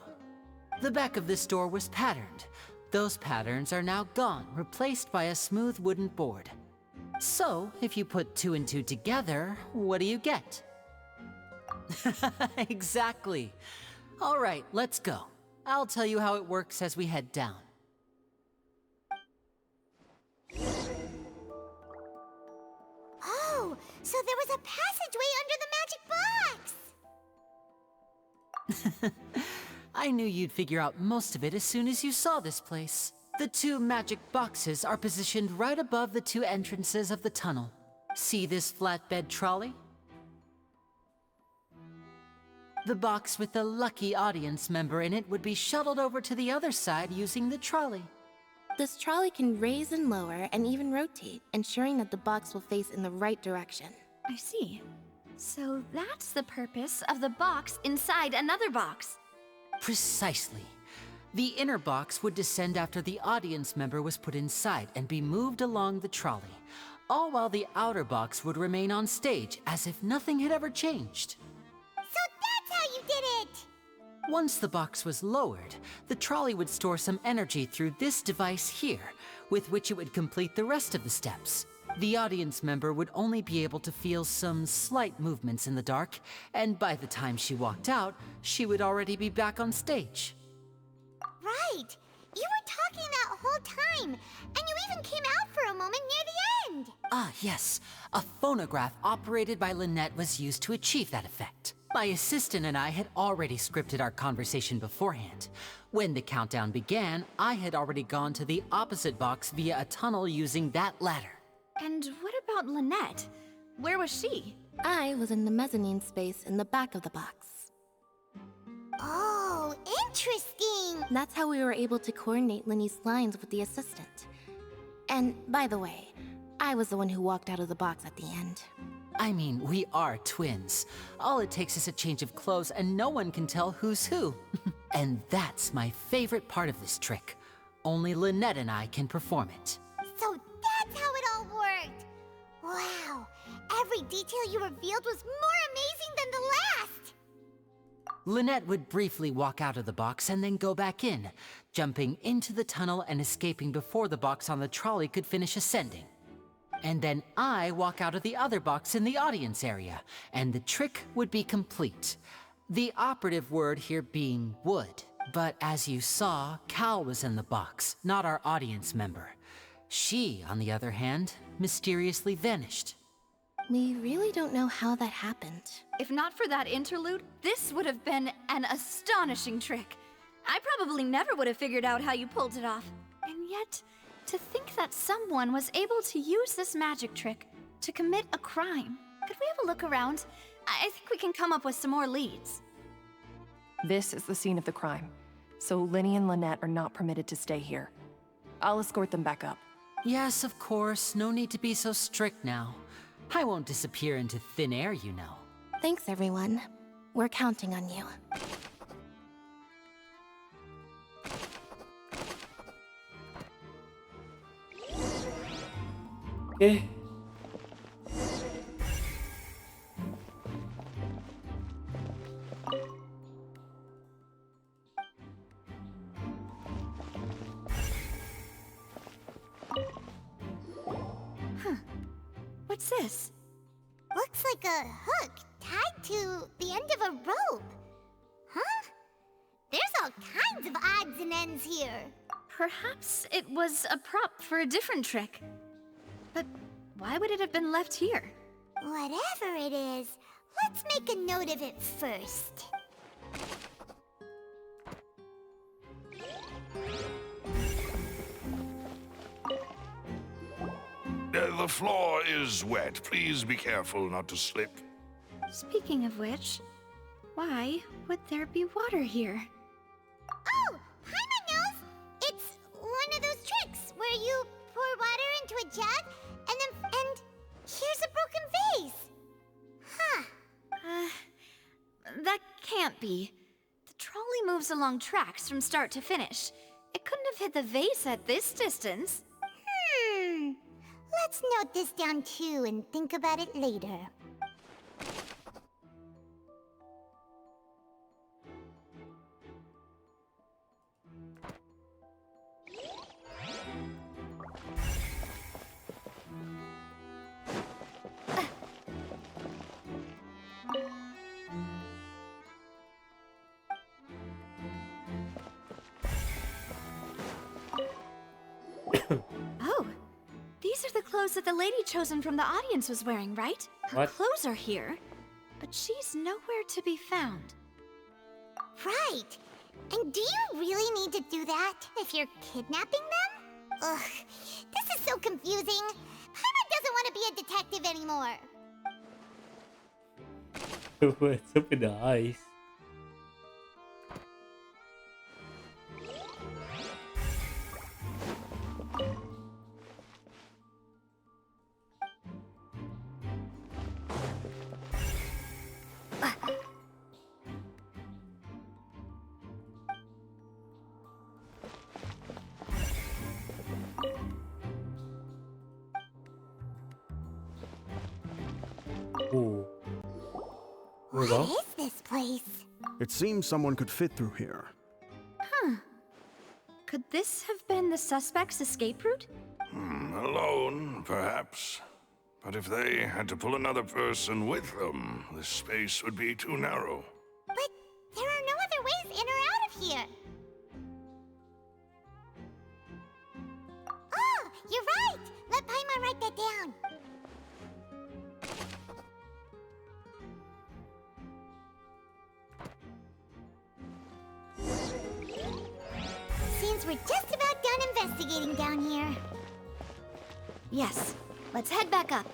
The back of this door was patterned. Those patterns are now gone, replaced by a smooth wooden board. So, if you put 2 and 2 together, what do you get? Exactly. All right, let's go. I'll tell you how it works as we head down. Oh, so there was a passageway under the magic box! I knew you'd figure out most of it as soon as you saw this place. The 2 magic boxes are positioned right above the 2 entrances of the tunnel. See this flatbed trolley? The box with the lucky audience member in it would be shuttled over to the other side using the trolley. This trolley can raise and lower and even rotate, ensuring that the box will face in the right direction. I see. So that's the purpose of the box inside another box. Precisely. The inner box would descend after the audience member was put inside and be moved along the trolley, all while the outer box would remain on stage as if nothing had ever changed. So that's how you did it! Once the box was lowered, the trolley would store some energy through this device here, with which it would complete the rest of the steps. The audience member would only be able to feel some slight movements in the dark, and by the time she walked out, she would already be back on stage. Right! You were talking that whole time, and you even came out for a moment near the end! Ah, yes. A phonograph operated by Lynette was used to achieve that effect. My assistant and I had already scripted our conversation beforehand. When the countdown began, I had already gone to the opposite box via a tunnel using that ladder. And what about Lynette? Where was she? I was in the mezzanine space in the back of the box. Oh, interesting! That's how we were able to coordinate Linny's lines with the assistant. And, by the way, I was the one who walked out of the box at the end. I mean, we are twins. All it takes is a change of clothes and no one can tell who's who. And that's my favorite part of this trick. Only Lynette and I can perform it. So that's how it all worked! Wow, every detail you revealed was more amazing than the last! Lynette would briefly walk out of the box and then go back in, jumping into the tunnel and escaping before the box on the trolley could finish ascending. And then I walk out of the other box in the audience area, and the trick would be complete. The operative word here being would. But as you saw, Cal was in the box, not our audience member. She, on the other hand, mysteriously vanished. We really don't know how that happened. If not for that interlude, this would have been an astonishing trick. I probably never would have figured out how you pulled it off. And yet, to think that someone was able to use this magic trick to commit a crime. Could we have a look around? I think we can come up with some more leads. This is the scene of the crime, so Linny and Lynette are not permitted to stay here. I'll escort them back up. Yes, of course. No need to be so strict now. I won't disappear into thin air, you know. Thanks, everyone. We're counting on you. Okay. What's this? Looks like a hook tied to the end of a rope. Huh? There's all kinds of odds and ends here. Perhaps it was a prop for a different trick. But why would it have been left here? Whatever it is, let's make a note of it first. The floor is wet. Please be careful not to slip. Speaking of which, why would there be water here? Oh, Paimon knows! It's one of those tricks where you pour water into a jug and here's a broken vase. Huh. That can't be. The trolley moves along tracks from start to finish. It couldn't have hit the vase at this distance. Let's note this down too and think about it later. Oh, these are the clothes that the lady chosen from the audience was wearing, right? Her What? clothes are here, but she's nowhere to be found. Right. And do you really need to do that if you're kidnapping them? Ugh, this is so confusing. Paimon doesn't want to be a detective anymore. What's up with the eyes? Ooh. What is this place? It seems someone could fit through here. Huh. Could this have been the suspect's escape route? Alone, perhaps. But if they had to pull another person with them, the space would be too narrow. But there are no other ways in or out of here. Oh, you're right! Let Paimon write that down. Seems we're just about done investigating down here. Yes. Let's head back up.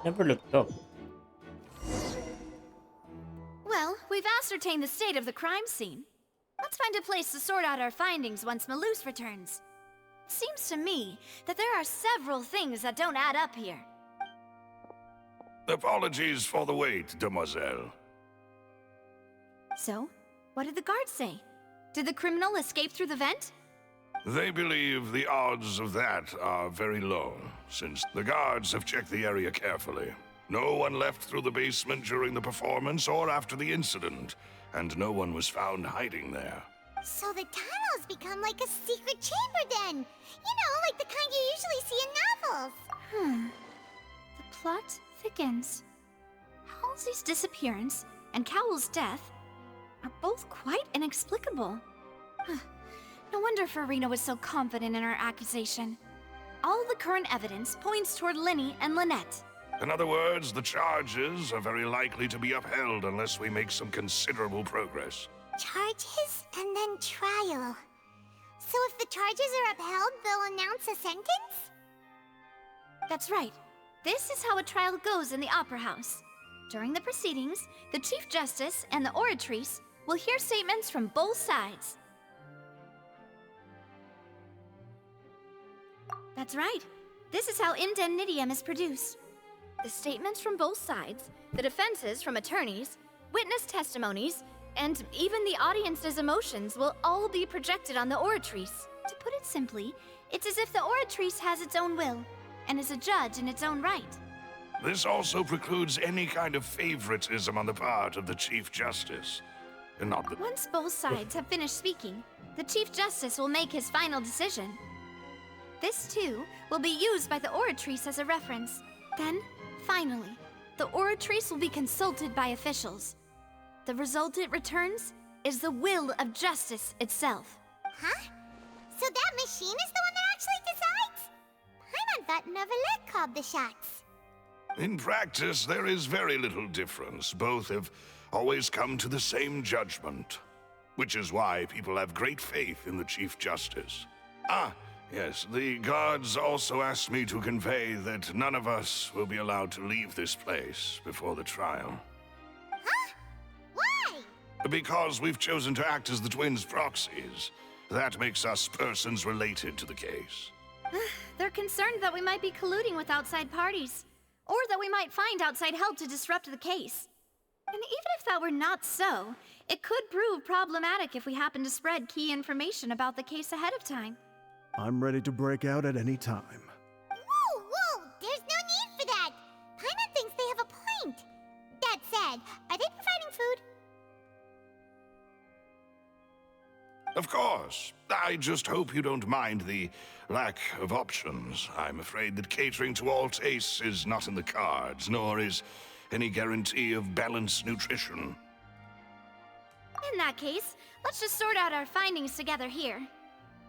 Never looked up. Well, we've ascertained the state of the crime scene. Let's find a place to sort out our findings once Malus returns. Seems to me that there are several things that don't add up here. Apologies for the wait, demoiselle. So, what did the guards say? Did the criminal escape through the vent? They believe the odds of that are very low, since the guards have checked the area carefully. No one left through the basement during the performance or after the incident, and no one was found hiding there. So the tunnels become like a secret chamber then! You know, like the kind you usually see in novels! The plot thickens. Halsey's disappearance and Cowell's death are both quite inexplicable. No wonder Farina was so confident in her accusation. All the current evidence points toward Linny and Lynette. In other words, the charges are very likely to be upheld unless we make some considerable progress. Charges and then trial. So if the charges are upheld, they'll announce a sentence? That's right. This is how a trial goes in the Opera House. During the proceedings, the Chief Justice and the Oratrice will hear statements from both sides. That's right. This is how indemnitium is produced. The statements from both sides, the defenses from attorneys, witness testimonies, and even the audience's emotions will all be projected on the Oratrice. To put it simply, it's as if the Oratrice has its own will, and is a judge in its own right. This also precludes any kind of favoritism on the part of the Chief Justice. And not that... Once both sides have finished speaking, the Chief Justice will make his final decision. This, too, will be used by the Oratrice as a reference. Then, finally, the Oratrice will be consulted by officials. The result it returns is the will of justice itself. Huh? So that machine is the one that actually decides? Paimon thought Neuvillette called the shots. In practice, there is very little difference. Both have always come to the same judgment. Which is why people have great faith in the Chief Justice. Yes, the guards also asked me to convey that none of us will be allowed to leave this place before the trial. Huh? Why? Because we've chosen to act as the twins' proxies. That makes us persons related to the case. They're concerned that we might be colluding with outside parties, or that we might find outside help to disrupt the case. And even if that were not so, it could prove problematic if we happen to spread key information about the case ahead of time. I'm ready to break out at any time. Whoa! There's no need for that! Paimon thinks they have a point. That said, are they providing food? Of course. I just hope you don't mind the lack of options. I'm afraid that catering to all tastes is not in the cards, nor is any guarantee of balanced nutrition. In that case, let's just sort out our findings together here.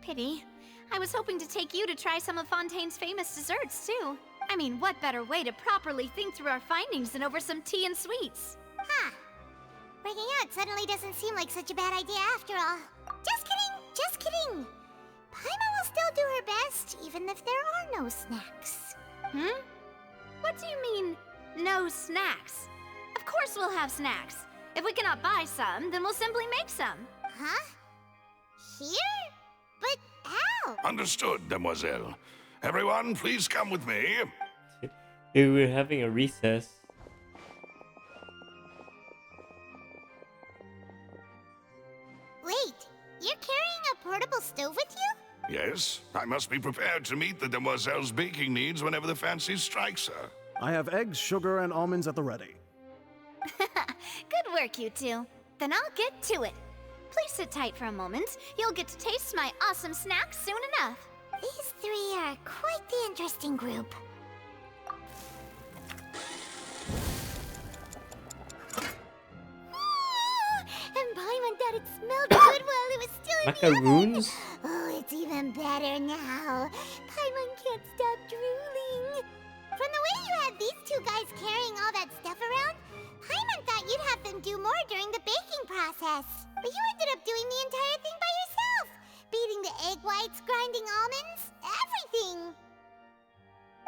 Pity. I was hoping to take you to try some of Fontaine's famous desserts, too. I mean, what better way to properly think through our findings than over some tea and sweets? Huh. Breaking out suddenly doesn't seem like such a bad idea after all. Just kidding! Paimon will still do her best, even if there are no snacks. What do you mean, no snacks? Of course we'll have snacks. If we cannot buy some, then we'll simply make some. Huh? Here? But how? Understood, Demoiselle. Everyone, please come with me. We're having a recess. Wait, you're carrying a portable stove with you? Yes, I must be prepared to meet the Demoiselle's baking needs whenever the fancy strikes her. I have eggs, sugar, and almonds at the ready. Good work, you two. Then I'll get to it. Please sit tight for a moment. You'll get to taste my awesome snacks soon enough. These three are quite the interesting group. And Paimon thought it smelled good while it was still in Macaroons? the oven. Oh, it's even better now. Paimon can't stop drooling. From the way you had these two guys carrying all that stuff around, Paimon thought you'd have them do more during the baking process. But you ended up doing the entire thing by yourself. Beating the egg whites, grinding almonds, everything.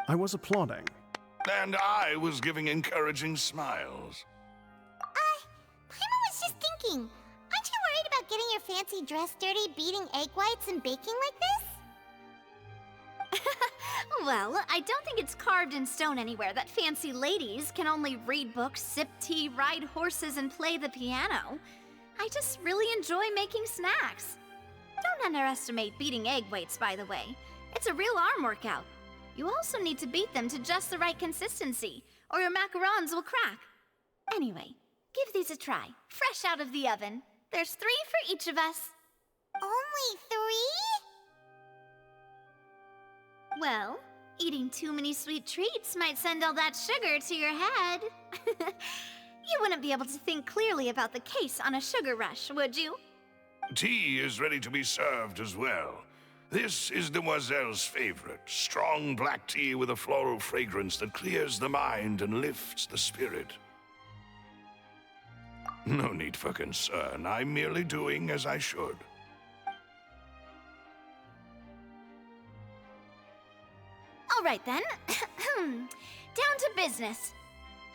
I was applauding. And I was giving encouraging smiles. Paimon was just thinking, aren't you worried about getting your fancy dress dirty beating egg whites and baking like this? Well, I don't think it's carved in stone anywhere that fancy ladies can only read books, sip tea, ride horses, and play the piano. I just really enjoy making snacks. Don't underestimate beating egg weights, by the way. It's a real arm workout. You also need to beat them to just the right consistency, or your macarons will crack. Anyway, give these a try, fresh out of the oven. There's 3 for each of us. Only 3? Well, eating too many sweet treats might send all that sugar to your head. You wouldn't be able to think clearly about the case on a sugar rush, would you? Tea is ready to be served as well. This is Demoiselle's favorite, strong black tea with a floral fragrance that clears the mind and lifts the spirit. No need for concern. I'm merely doing as I should. All right then. Down to business.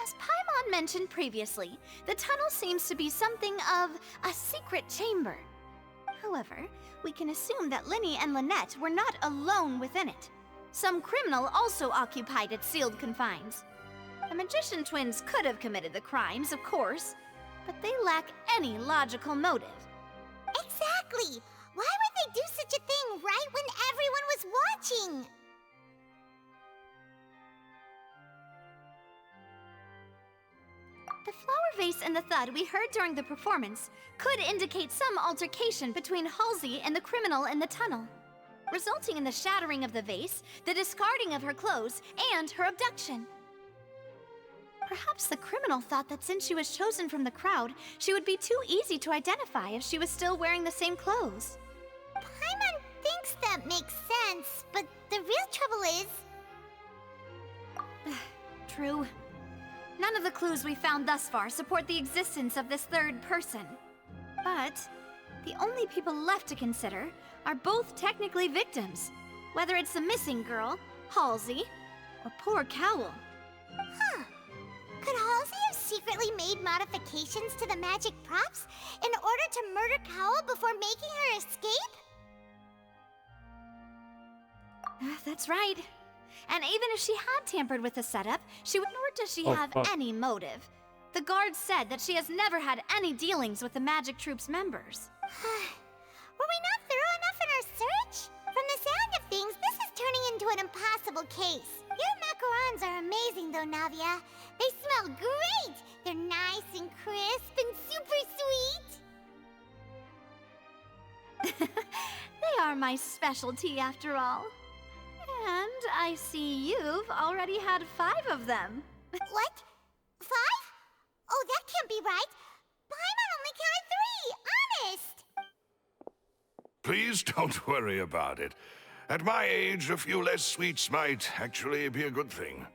As Paimon mentioned previously, the tunnel seems to be something of a secret chamber. However, we can assume that Linny and Lynette were not alone within it. Some criminal also occupied its sealed confines. The magician twins could have committed the crimes, of course, but they lack any logical motive. Exactly! Why would they do such a thing right when everyone was watching? The flower vase and the thud we heard during the performance could indicate some altercation between Halsey and the criminal in the tunnel, resulting in the shattering of the vase, the discarding of her clothes, and her abduction. Perhaps the criminal thought that since she was chosen from the crowd, she would be too easy to identify if she was still wearing the same clothes. Paimon thinks that makes sense, but the real trouble is... True. None of the clues we found thus far support the existence of this third person. But the only people left to consider are both technically victims, whether it's the missing girl, Halsey, or poor Cowl. Huh. Could Halsey have secretly made modifications to the magic props in order to murder Cowl before making her escape? That's right. And even if she had tampered with the setup, nor does she have any motive. The guards said that she has never had any dealings with the Magic Troop's members. Were we not thorough enough in our search? From the sound of things, this is turning into an impossible case. Your macarons are amazing though, Navia. They smell great! They're nice and crisp and super sweet! They are my specialty after all. And I see you've already had 5 of them. What? 5? Oh, that can't be right. Paimon only counted 3, honest! Please don't worry about it. At my age, a few less sweets might actually be a good thing.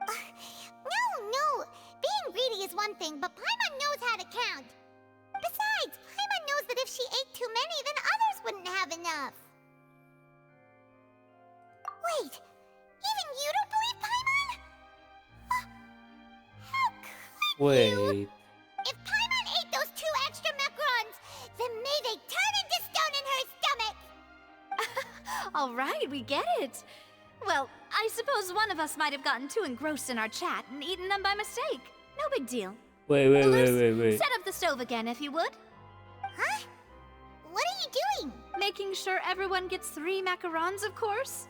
No. Being greedy is one thing, but Paimon knows how to count. Besides, Paimon knows that if she ate too many, then others wouldn't have enough. Wait, even you don't believe Paimon? How could Wait. you? If Paimon ate those 2 extra macarons, then may they turn into stone in her stomach! All right, we get it. Well, I suppose one of us might have gotten too engrossed in our chat and eaten them by mistake. No big deal. Wait. Set up the stove again, if you would. Huh? What are you doing? Making sure everyone gets 3 macarons, of course.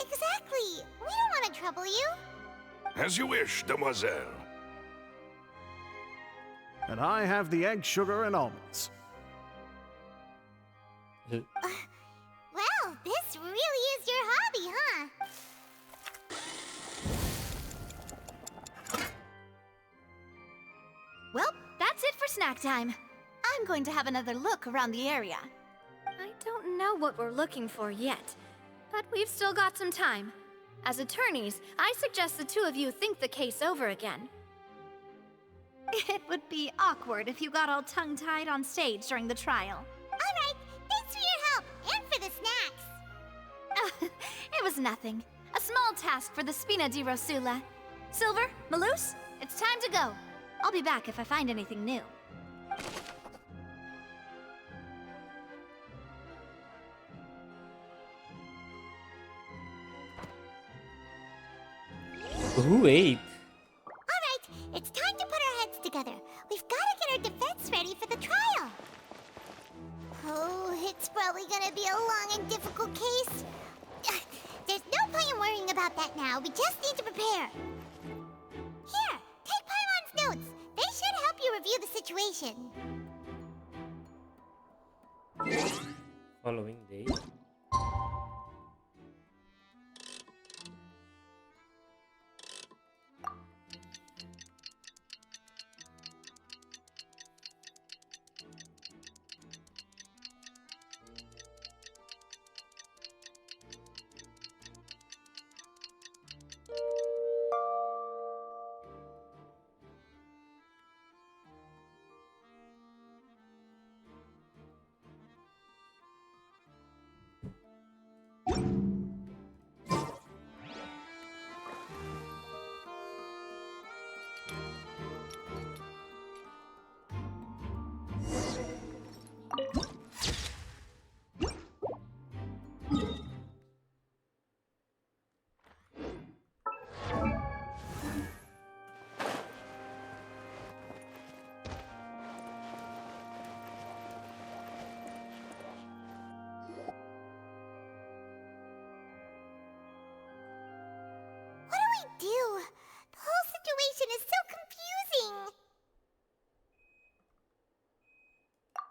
Exactly. We don't want to trouble you. As you wish, Demoiselle. And I have the egg, sugar, and almonds. Well, this really is your hobby, huh? Well, that's it for snack time. I'm going to have another look around the area. I don't know what we're looking for yet, but we've still got some time. As attorneys, I suggest the 2 of you think the case over again. It would be awkward if you got all tongue-tied on stage during the trial. All right, thanks for your help, and for the snacks. It was nothing. A small task for the Spina di Rosula. Silver, Malouse, it's time to go. I'll be back if I find anything new. Who ate? Alright, it's time to put our heads together. We've got to get our defense ready for the trial. Oh, it probably gonna be a long and difficult case. There's no point in worrying about that now. We just need to prepare. Here, take Paimon's notes. They should help you review the situation. Following day. Do? The whole situation is so confusing.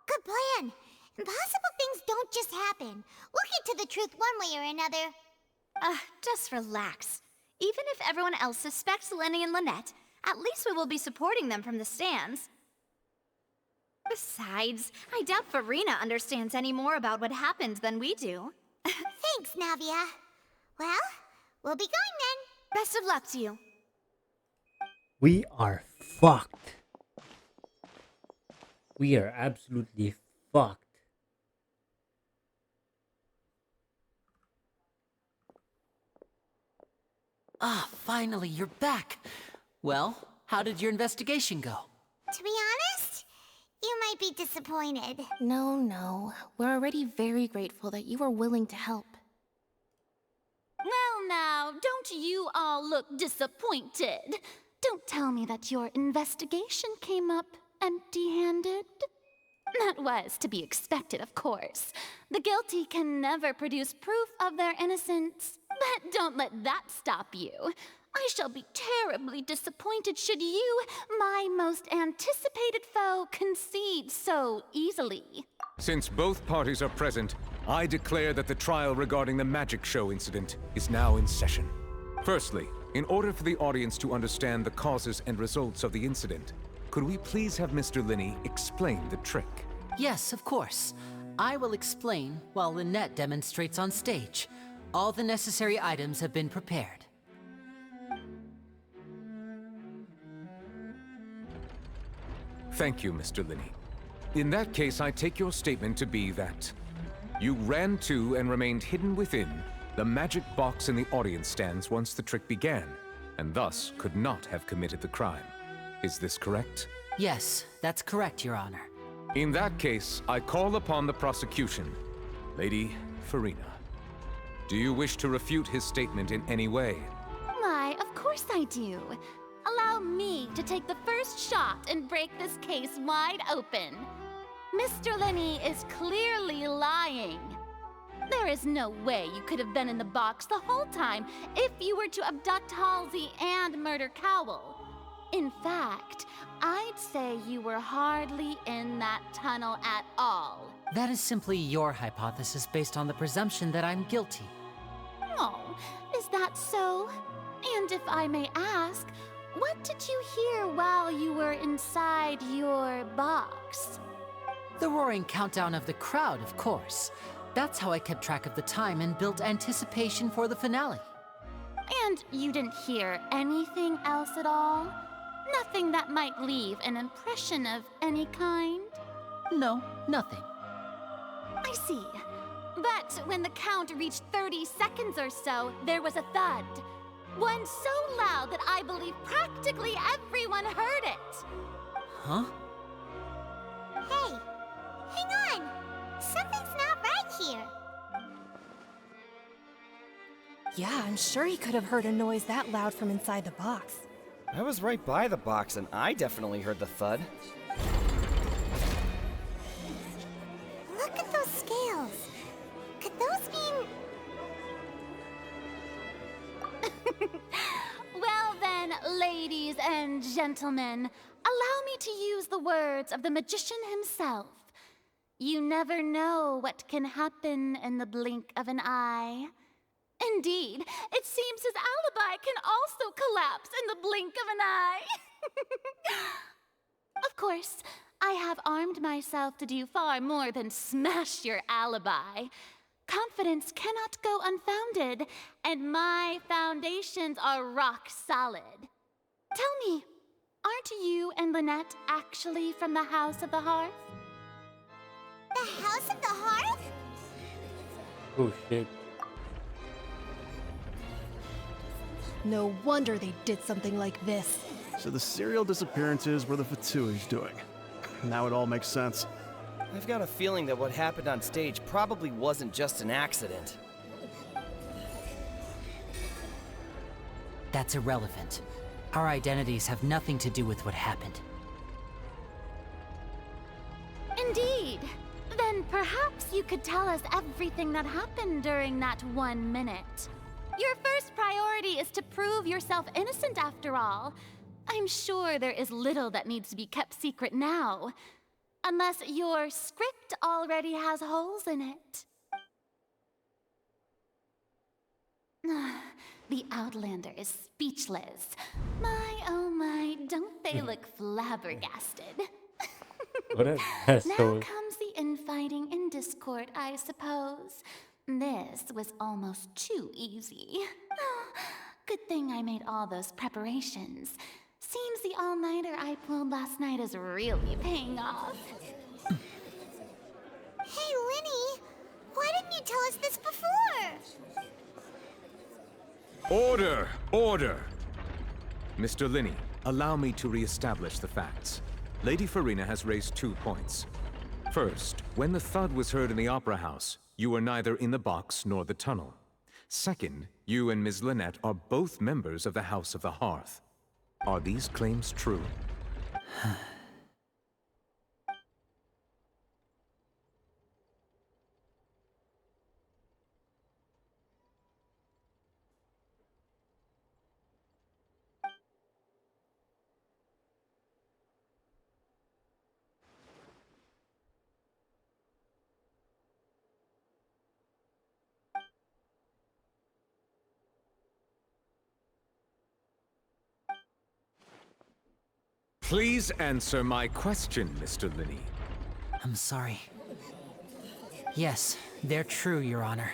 Good plan. Impossible things don't just happen. We'll get to the truth one way or another. Just relax. Even if everyone else suspects Lenny and Lynette, at least we will be supporting them from the stands. Besides, I doubt Farina understands any more about what happened than we do. Thanks, Navia. Well, we'll be going then. Best of luck to you. We are fucked. We are absolutely fucked. Ah, finally, you're back. Well, how did your investigation go? To be honest, you might be disappointed. No. We're already very grateful that you were willing to help. Well now, don't you all look disappointed? Don't tell me that your investigation came up empty-handed. That was to be expected, of course. The guilty can never produce proof of their innocence. But don't let that stop you. I shall be terribly disappointed should you, my most anticipated foe, concede so easily. Since both parties are present, I declare that the trial regarding the magic show incident is now in session. Firstly, in order for the audience to understand the causes and results of the incident, could we please have Mr. Linney explain the trick? Yes, of course. I will explain while Lynette demonstrates on stage. All the necessary items have been prepared. Thank you, Mr. Linney. In that case, I take your statement to be that you ran to and remained hidden within the magic box in the audience stands once the trick began, and thus could not have committed the crime. Is this correct? Yes, that's correct, Your Honor. In that case, I call upon the prosecution. Lady Farina, do you wish to refute his statement in any way? Why, of course I do. Allow me to take the first shot and break this case wide open. Mr. Linney is clearly lying. There is no way you could have been in the box the whole time if you were to abduct Halsey and murder Cowell. In fact, I'd say you were hardly in that tunnel at all. That is simply your hypothesis based on the presumption that I'm guilty. Oh, is that so? And if I may ask, what did you hear while you were inside your box? The roaring countdown of the crowd, of course. That's how I kept track of the time and built anticipation for the finale. And you didn't hear anything else at all? Nothing that might leave an impression of any kind? No, nothing. I see. But when the count reached 30 seconds or so, there was a thud. One so loud that I believe practically everyone heard it. Huh? Hey, hang on. Something's not right here. Yeah, I'm sure he could have heard a noise that loud from inside the box. I was right by the box, and I definitely heard the thud. Look at those scales. Then, ladies and gentlemen, allow me to use the words of the magician himself. You never know what can happen in the blink of an eye. Indeed, it seems his alibi can also collapse in the blink of an eye. Of course, I have armed myself to do far more than smash your alibi. Confidence cannot go unfounded, and my foundations are rock solid. Tell me, aren't you and Lynette actually from the House of the Hearth? The House of the Hearth? Oh shit. No wonder they did something like this. So the serial disappearances were the Fatui's doing. Now it all makes sense. I've got a feeling that what happened on stage probably wasn't just an accident. That's irrelevant. Our identities have nothing to do with what happened. Indeed. Then perhaps you could tell us everything that happened during that 1 minute. Your first priority is to prove yourself innocent after all. I'm sure there is little that needs to be kept secret now. Unless your script already has holes in it. The Outlander is speechless. My, oh my, don't they look flabbergasted? What an Now asshole. comes the infighting and discord, I suppose. This was almost too easy. Good thing I made all those preparations. Seems the all-nighter I pulled last night is really paying off. Hey, Linny, why didn't you tell us this before? Order! Order! Mr. Linney, allow me to re-establish the facts. Lady Farina has raised 2 points. First, when the thud was heard in the Opera House, you were neither in the box nor the tunnel. Second, you and Ms. Lynette are both members of the House of the Hearth. Are these claims true? Please answer my question, Mr. Linney. I'm sorry. Yes, they're true, Your Honor.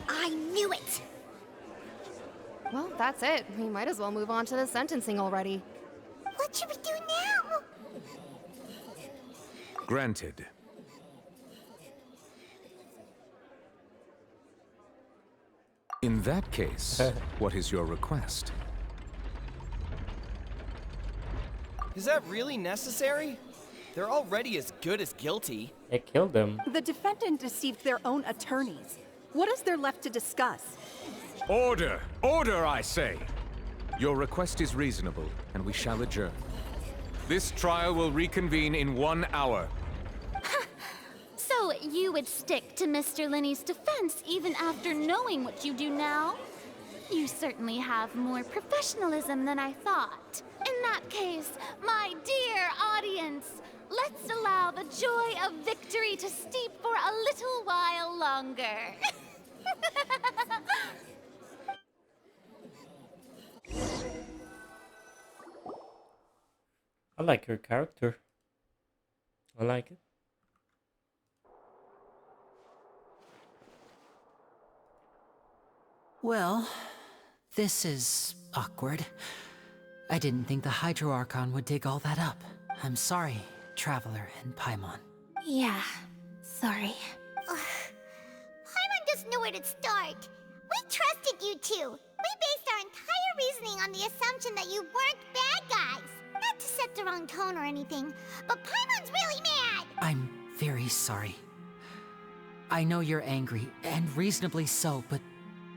I knew it! Well, that's it. We might as well move on to the sentencing already. What should we do now? Granted. In that case, what is your request? Is that really necessary? They're already as good as guilty. They killed them. The defendant deceived their own attorneys. What is there left to discuss? Order! Order, I say! Your request is reasonable, and we shall adjourn. This trial will reconvene in 1 hour. So you would stick to Mr. Linney's defense even after knowing what you do now? You certainly have more professionalism than I thought. In that case, my dear audience, let's allow the joy of victory to steep for a little while longer. I like her character. I like it. Well, this is awkward. I didn't think the Hydro Archon would dig all that up. I'm sorry, Traveler and Paimon. Yeah, sorry. Paimon doesn't know where to start. We trusted you two. We based our entire reasoning on the assumption that you weren't bad guys. Not to set the wrong tone or anything, but Paimon's really mad! I'm very sorry. I know you're angry, and reasonably so, but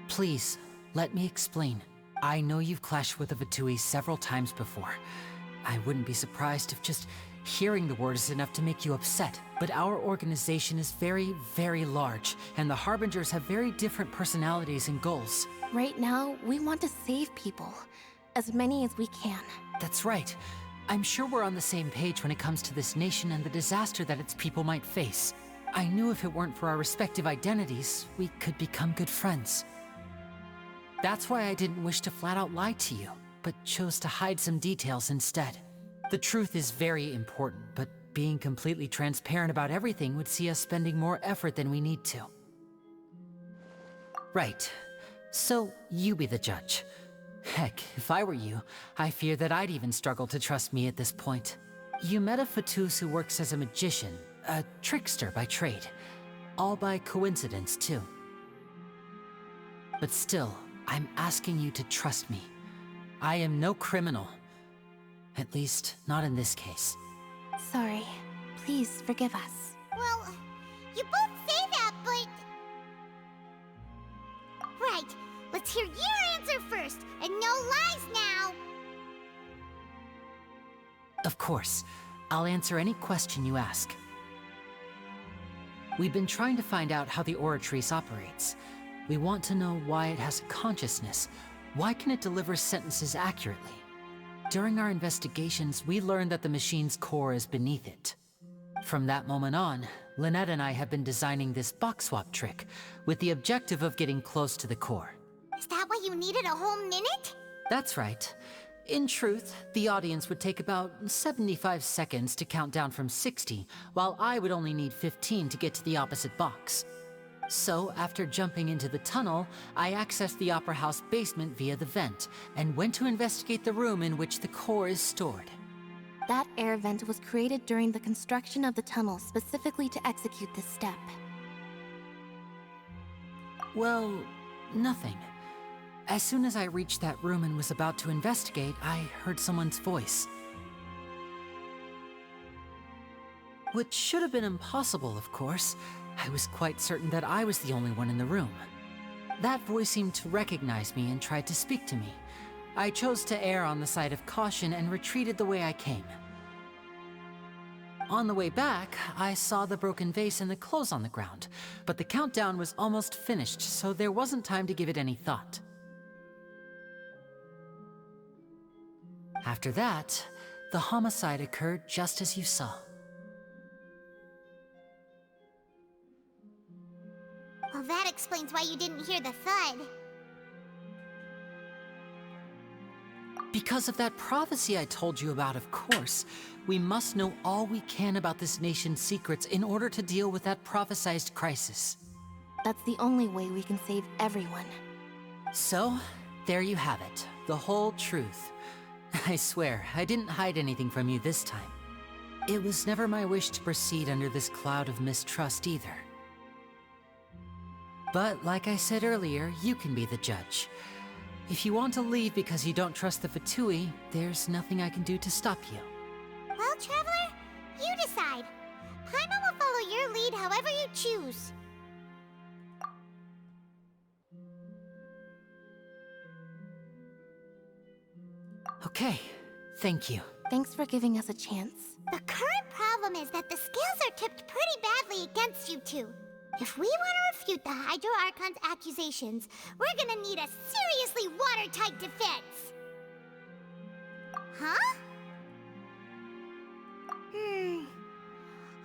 please, let me explain. I know you've clashed with the Fatui several times before. I wouldn't be surprised if just Hearing the word is enough to make you upset, but our organization is very, very large, and the Harbingers have very different personalities and goals. Right now, we want to save people. As many as we can. That's right. I'm sure we're on the same page when it comes to this nation and the disaster that its people might face. I knew if it weren't for our respective identities, we could become good friends. That's why I didn't wish to flat out lie to you, but chose to hide some details instead. The truth is very important, but being completely transparent about everything would see us spending more effort than we need to. Right. So, you be the judge. Heck, if I were you, I fear that I'd even struggle to trust me at this point. You met a Fatus who works as a magician, a trickster by trade. All by coincidence, too. But still, I'm asking you to trust me. I am no criminal. At least, not in this case. Sorry. Please forgive us. Well, you both say that, but... Right. Let's hear your answer first, and no lies now! Of course. I'll answer any question you ask. We've been trying to find out how the Oratrice operates. We want to know why it has a consciousness. Why can it deliver sentences accurately? During our investigations, we learned that the machine's core is beneath it. From that moment on, Lynette and I have been designing this box swap trick, with the objective of getting close to the core. Is that why you needed a whole minute? That's right. In truth, the audience would take about 75 seconds to count down from 60, while I would only need 15 to get to the opposite box. So, after jumping into the tunnel, I accessed the Opera House basement via the vent, and went to investigate the room in which the core is stored. That air vent was created during the construction of the tunnel specifically to execute this step. Well, nothing. As soon as I reached that room and was about to investigate, I heard someone's voice. Which should have been impossible, of course. I was quite certain that I was the only one in the room. That voice seemed to recognize me and tried to speak to me. I chose to err on the side of caution and retreated the way I came. On the way back, I saw the broken vase and the clothes on the ground, but the countdown was almost finished, so there wasn't time to give it any thought. After that, the homicide occurred just as you saw. Well, that explains why you didn't hear the thud. Because of that prophecy I told you about, of course. We must know all we can about this nation's secrets in order to deal with that prophesized crisis. That's the only way we can save everyone. So, there you have it. The whole truth. I swear, I didn't hide anything from you this time. It was never my wish to proceed under this cloud of mistrust either. But like I said earlier, you can be the judge. If you want to leave because you don't trust the Fatui, there's nothing I can do to stop you. Well, Traveler, you decide. Paimon will follow your lead however you choose. Okay, thank you. Thanks for giving us a chance. The current problem is that the scales are tipped pretty badly against you two. If we want to refute the Hydro Archon's accusations, we're gonna need a seriously watertight defense. Huh?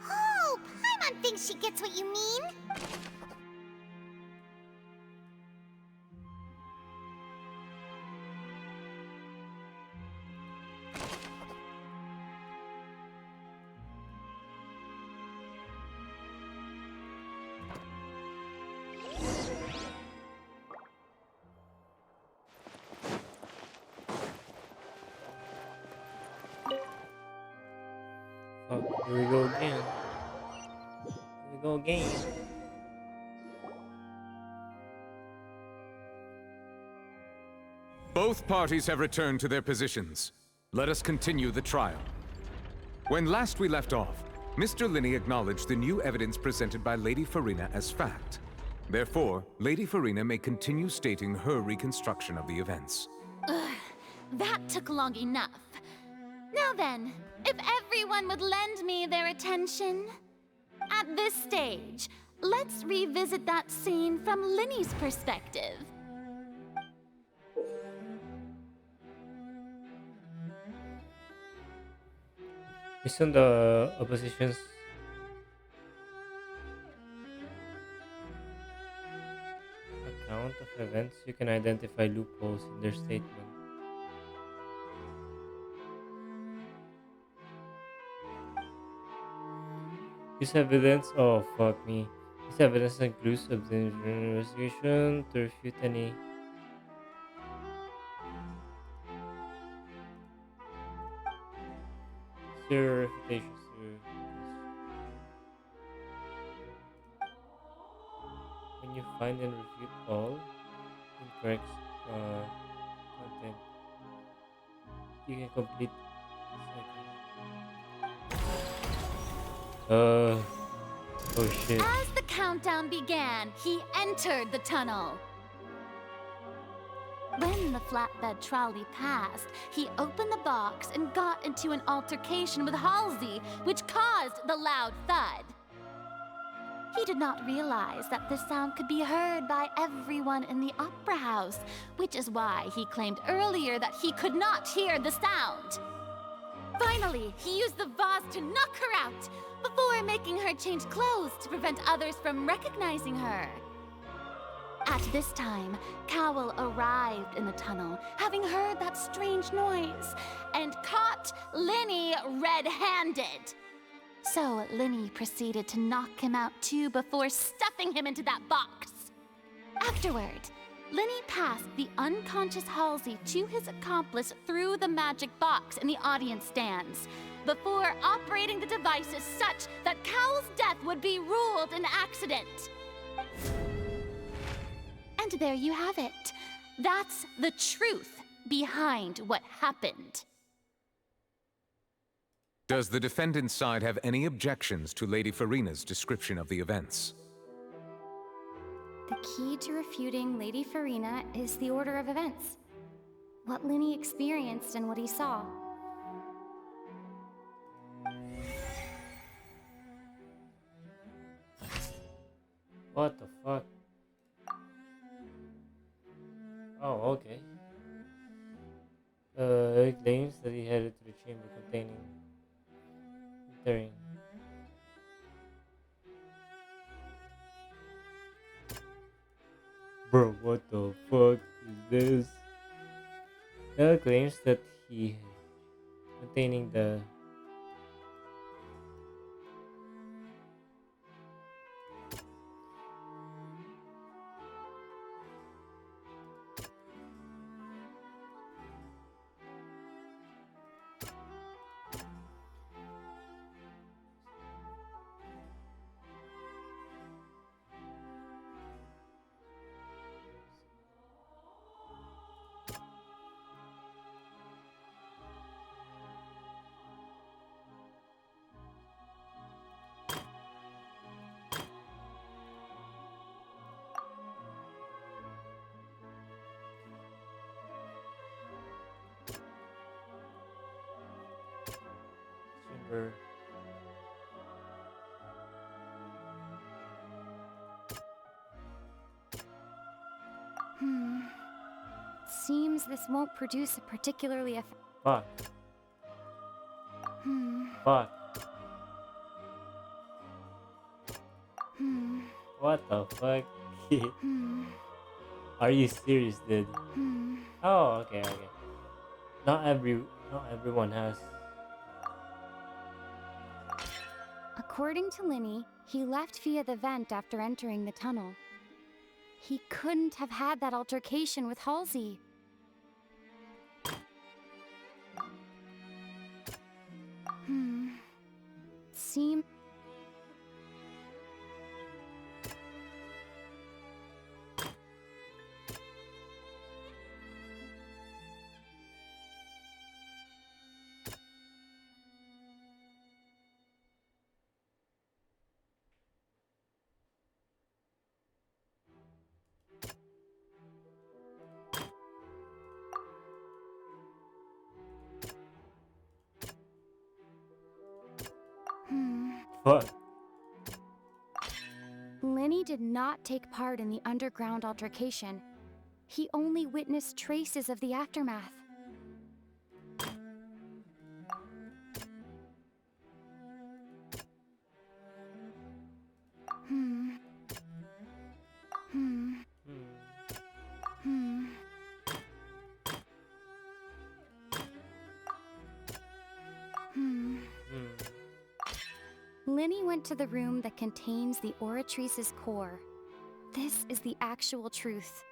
Oh, Paimon thinks she gets what you mean. Oh, here we go again. Here we go again. Both parties have returned to their positions. Let us continue the trial. When last we left off, Mr. Linney acknowledged the new evidence presented by Lady Farina as fact. Therefore, Lady Farina may continue stating her reconstruction of the events. Ugh, that took long enough. Now then, if everyone would lend me their attention. At this stage, let's revisit that scene from Linny's perspective. Based on the opposition's account of events, you can identify loopholes in their statement. This evidence, oh fuck me. This evidence and clues of the investigation to refute any zero refutations to when you find and refute all incorrect content, you can complete oh shit. As the countdown began, he entered the tunnel. When the flatbed trolley passed, he opened the box and got into an altercation with Halsey, which caused the loud thud. He did not realize that the sound could be heard by everyone in the opera house, which is why he claimed earlier that he could not hear the sound. Finally, he used the vase to knock her out, before making her change clothes to prevent others from recognizing her. At this time, Cowell arrived in the tunnel, having heard that strange noise, and caught Linny red-handed. So Linny proceeded to knock him out too before stuffing him into that box. Afterward, Linny passed the unconscious Halsey to his accomplice through the magic box in the audience stands, before operating the devices such that Cowell's death would be ruled an accident. And there you have it. That's the truth behind what happened. Does the defendant's side have any objections to Lady Farina's description of the events? The key to refuting Lady Farina is the order of events. What Linny experienced and what he saw. What the fuck? Oh, okay. It claims that he headed to the chamber entering. Bro, what the fuck is this? It claims that he containing the chamber. Seems this won't produce a particularly Fuck. Fuck. What the fuck? Are you serious, dude? Oh, okay. Not everyone has. According to Linny, he left via the vent after entering the tunnel. He couldn't have had that altercation with Halsey. Seem... What? Lenny did not take part in the underground altercation. He only witnessed traces of the aftermath. Hmm. Hmm. Hmm. Hmm. Lenny went to the room that contains the Oratrice's core. This is the actual truth.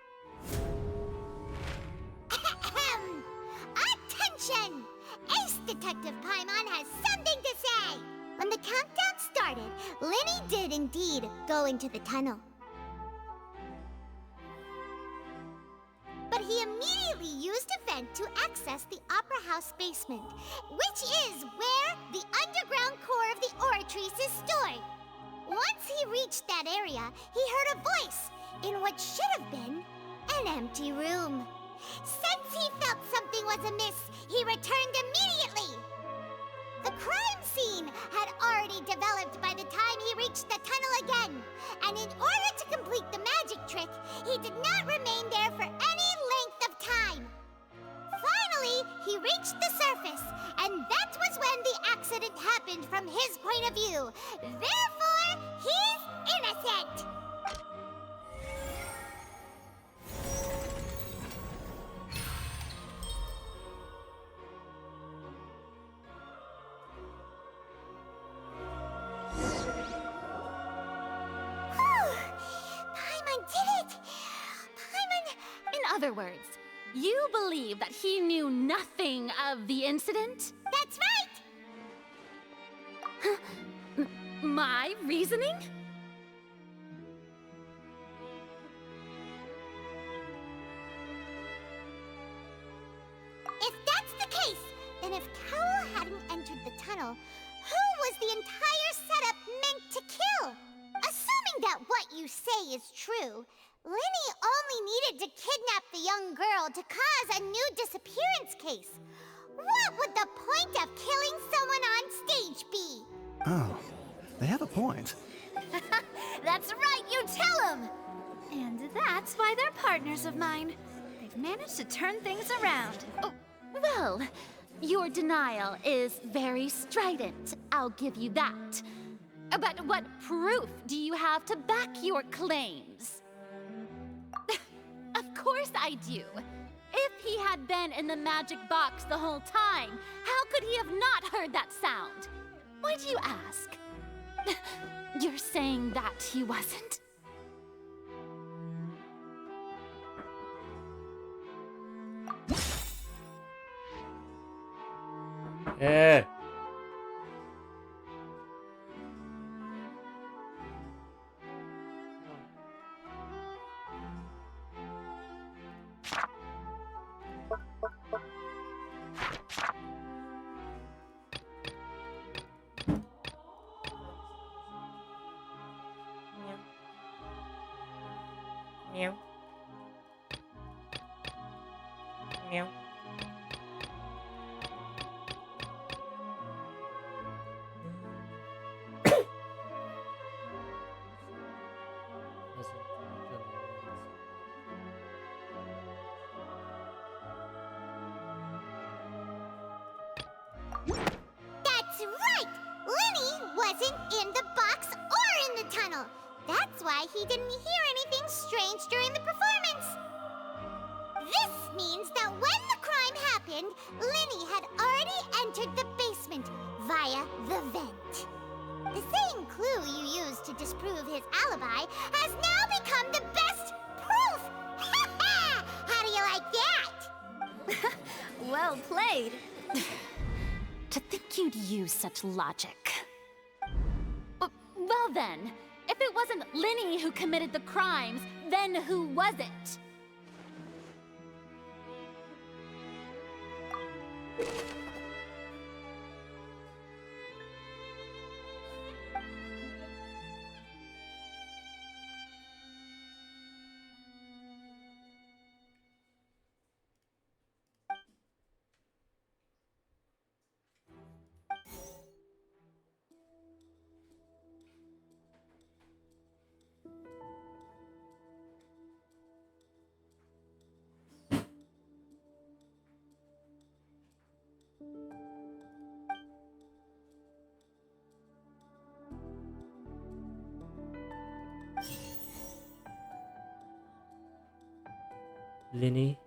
Attention! Ace Detective Paimon has something to say! When the countdown started, Lenny did indeed go into the tunnel. But he immediately used a vent to access the Opera House basement, which is where the underground core of the Oratrice is stored. Once he reached that area, he heard a voice in what should have been an empty room. Since he felt something was amiss, he returned immediately. The crime scene had already developed by the time he reached the tunnel again, and in order to complete the magic trick, he did not remain there for any length of time. Finally, he reached the surface, and that was when the accident happened from his point of view. Therefore, he's innocent! Paimon did it! Paimon... In other words, you believe that he knew nothing of the incident? That's right! My reasoning? If that's the case, then if Cowell hadn't entered the tunnel, who was the entire setup meant to kill? Assuming that what you say is true, Lenny only needed to kidnap the young girl to cause a new disappearance case. What would the point of killing someone on stage be? Oh, they have a point. That's right, you tell them! And that's why they're partners of mine. They've managed to turn things around. Oh, well, your denial is very strident, I'll give you that. But what proof do you have to back your claims? Of course I do. If he had been in the magic box the whole time, how could he have not heard that sound? Why do you ask? You're saying that he wasn't? Eh. Meow. Meow. That's right! Lenny wasn't in the box or in the tunnel. That's why he didn't hear anything strange during the performance. This means that when the crime happened, Lenny had already entered the basement via the vent. The same clue you used to disprove his alibi has now become the best proof! Ha ha! How do you like that? Well played. To think you'd use such logic. Well then, if it wasn't Lenny who committed the crimes, then who was it? Linny.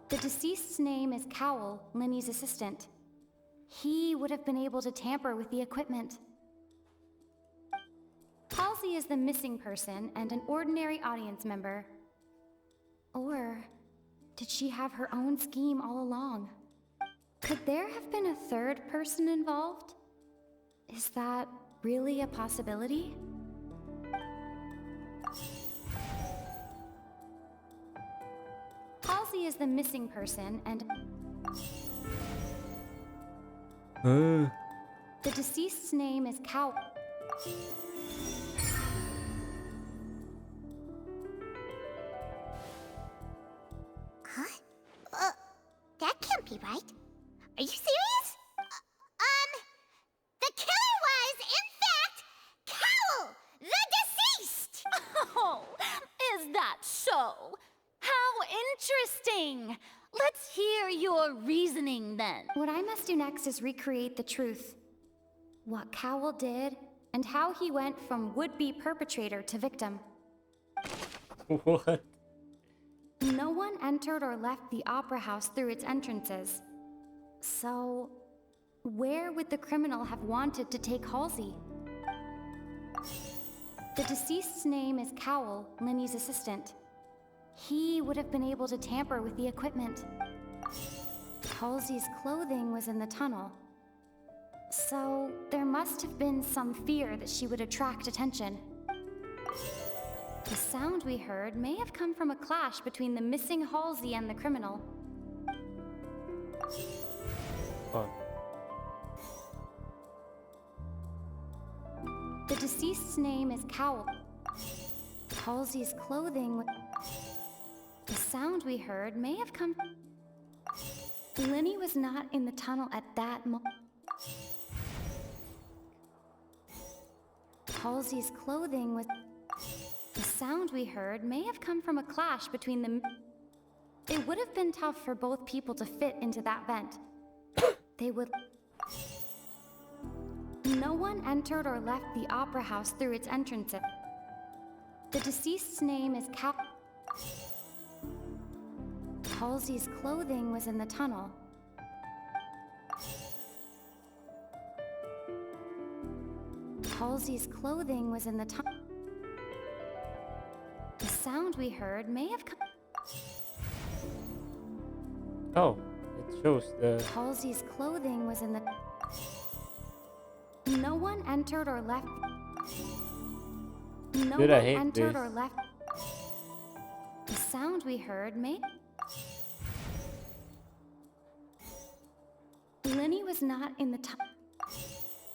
The deceased's name is Cowell, Linny's assistant. He would have been able to tamper with the equipment. Halsey is the missing person and an ordinary audience member. Or did she have her own scheme all along? Could there have been a third person involved? Is that really a possibility? Halsey is the missing person and... The deceased's name is Cow... Huh? That can't be right. Are you serious? The killer was, in fact, Cowell, the deceased! Oh, is that so? How interesting! Let's hear your reasoning then. What I must do next is recreate the truth. What Cowell did, and how he went from would-be perpetrator to victim. What? No one entered or left the opera house through its entrances. So, where would the criminal have wanted to take Halsey? The deceased's name is Cowell, Linny's assistant. He would have been able to tamper with the equipment. Halsey's clothing was in the tunnel. So, there must have been some fear that she would attract attention. The sound we heard may have come from a clash between the missing Halsey and the criminal. Fun. The deceased's name is Cowell. Halsey's clothing... The sound we heard may have come... Linny was not in the tunnel at that moment. Halsey's clothing was... The sound we heard may have come from a clash between them. It would have been tough for both people to fit into that vent. They would... No one entered or left the opera house through its entrances. The deceased's name is Cow... Halsey's clothing was in the tunnel. Halsey's clothing was in the tunnel. The sound we heard may have come... Oh, it shows the... Halsey's clothing was in the... No one entered or left... No Dude, one I hate entered this. or left... The sound we heard may... Linny was not in the tunnel.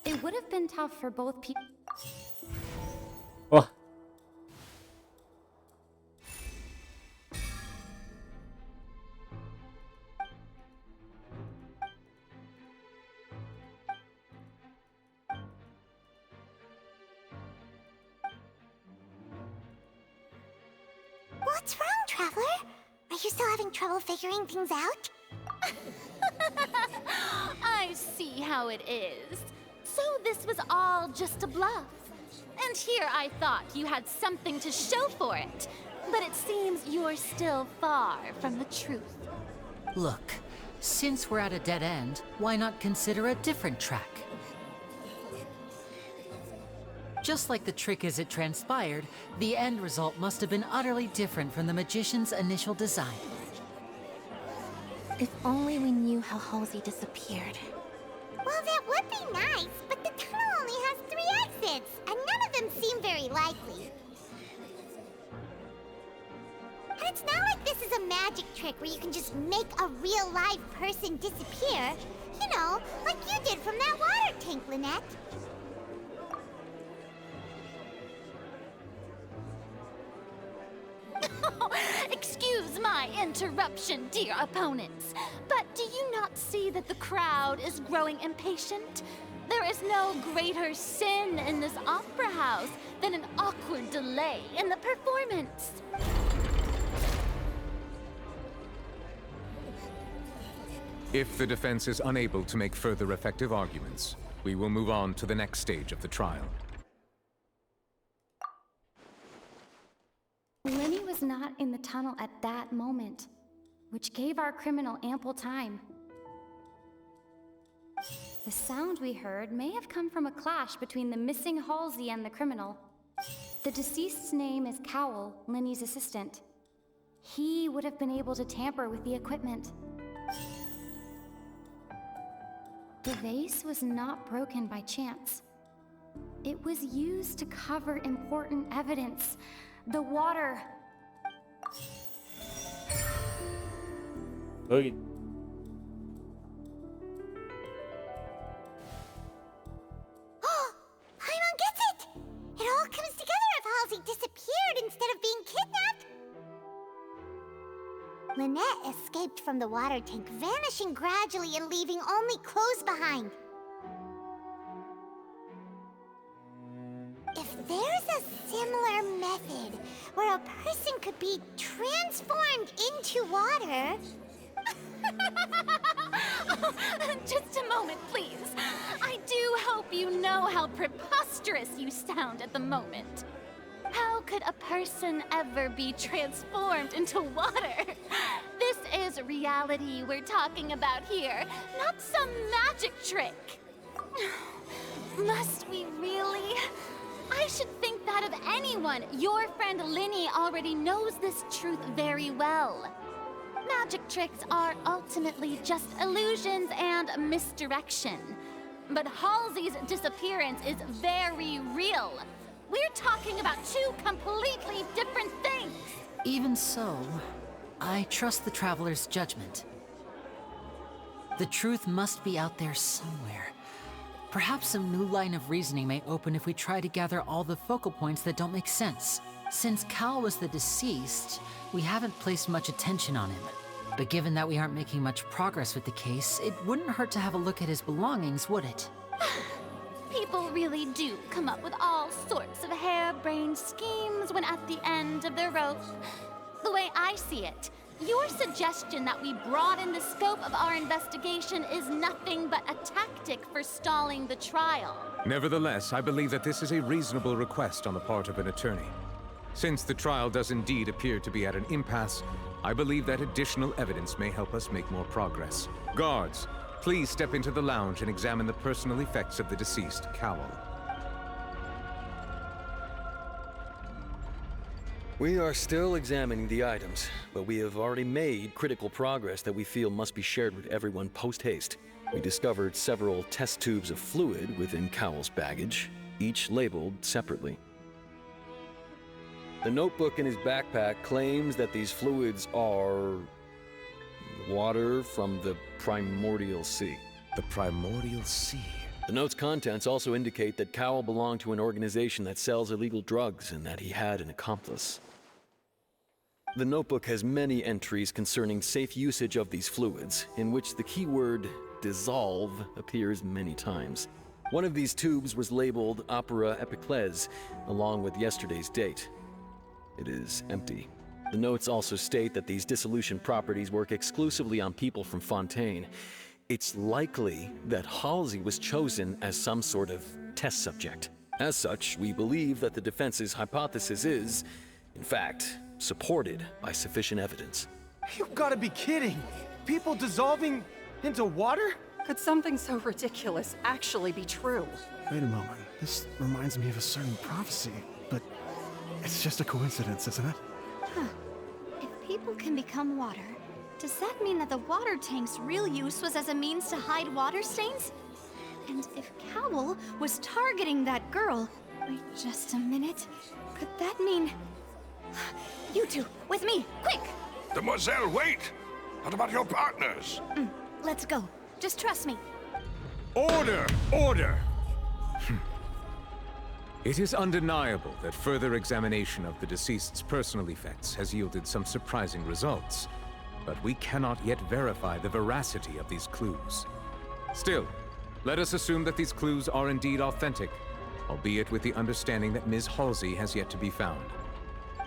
It would have been tough for both people... Oh. What's wrong, Traveler? Are you still having trouble figuring things out? I see how it is. So this was all just a bluff. And here I thought you had something to show for it. But it seems you're still far from the truth. Look, since we're at a dead end, why not consider a different track? Just like the trick as it transpired, the end result must have been utterly different from the magician's initial design. If only we knew how Halsey disappeared. Well, that would be nice, but the tunnel only has 3 exits, and none of them seem very likely. And it's not like this is a magic trick where you can just make a real live person disappear. You know, like you did from that water tank, Lynette. Excuse my interruption, dear opponents. But do you not see that the crowd is growing impatient? There is no greater sin in this opera house than an awkward delay in the performance. If the defense is unable to make further effective arguments, we will move on to the next stage of the trial. Lenny was not in the tunnel at that moment, which gave our criminal ample time. The sound we heard may have come from a clash between the missing Halsey and the criminal. The deceased's name is Cowell, Lenny's assistant. He would have been able to tamper with the equipment. The vase was not broken by chance. It was used to cover important evidence. The water. Okay. Paimon gets it! It all comes together if Halsey disappeared instead of being kidnapped. Lynette escaped from the water tank, vanishing gradually and leaving only clothes behind. If there's a similar method where a person could be transformed into water... Just a moment, please. I do hope you know how preposterous you sound at the moment. How could a person ever be transformed into water? This is reality we're talking about here, not some magic trick. Must we really? I should think that of anyone. Your friend Linny already knows this truth very well. Magic tricks are ultimately just illusions and misdirection. But Halsey's disappearance is very real. We're talking about two completely different things. Even so, I trust the Traveler's judgment. The truth must be out there somewhere. Perhaps some new line of reasoning may open if we try to gather all the focal points that don't make sense. Since Cal was the deceased, we haven't placed much attention on him. But given that we aren't making much progress with the case, it wouldn't hurt to have a look at his belongings, would it? People really do come up with all sorts of harebrained schemes when at the end of their rope. The way I see it, your suggestion that we broaden the scope of our investigation is nothing but a tactic for stalling the trial. Nevertheless, I believe that this is a reasonable request on the part of an attorney. Since the trial does indeed appear to be at an impasse, I believe that additional evidence may help us make more progress. Guards, please step into the lounge and examine the personal effects of the deceased, Cowell. We are still examining the items, but we have already made critical progress that we feel must be shared with everyone post-haste. We discovered several test tubes of fluid within Cowell's baggage, each labeled separately. The notebook in his backpack claims that these fluids are... water from the primordial sea. The primordial sea? The note's contents also indicate that Cowell belonged to an organization that sells illegal drugs and that he had an accomplice. The notebook has many entries concerning safe usage of these fluids, in which the keyword dissolve appears many times. One of these tubes was labeled Opera Epiclese, along with yesterday's date. It is empty. The notes also state that these dissolution properties work exclusively on people from Fontaine. It's likely that Halsey was chosen as some sort of test subject. As such, we believe that the defense's hypothesis is, in fact, supported by sufficient evidence. You've got to be kidding! People dissolving into water? Could something so ridiculous actually be true? Wait a moment. This reminds me of a certain prophecy, but it's just a coincidence, isn't it? Huh. If people can become water, does that mean that the water tank's real use was as a means to hide water stains? And if Cowell was targeting that girl... Wait just a minute. Could that mean... You two, with me, quick! Demoiselle, wait! What about your partners? Let's go. Just trust me. Order! Order! It is undeniable that further examination of the deceased's personal effects has yielded some surprising results, but we cannot yet verify the veracity of these clues. Still, let us assume that these clues are indeed authentic, albeit with the understanding that Ms. Halsey has yet to be found.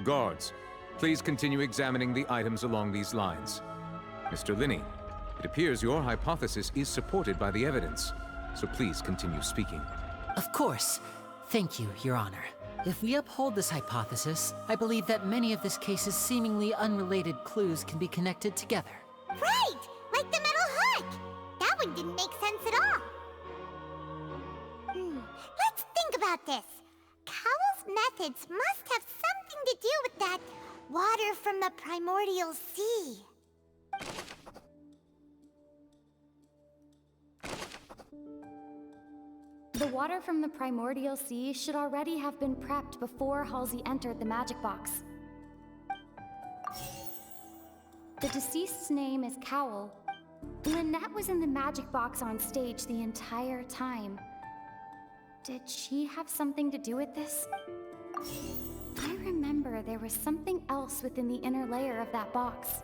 Guards, please continue examining the items along these lines. Mr. Linney, it appears your hypothesis is supported by the evidence, so please continue speaking. Of course. Thank you, Your Honor. If we uphold this hypothesis, I believe that many of this case's seemingly unrelated clues can be connected together. Right! Like the metal hook! That one didn't make sense at all. Let's think about this. Cowell's methods must have something to do with that water from the primordial sea. The water from the primordial sea should already have been prepped before Halsey entered the magic box. The deceased's name is Cowell. Lynette was in the magic box on stage the entire time. Did she have something to do with this? I remember there was something else within the inner layer of that box.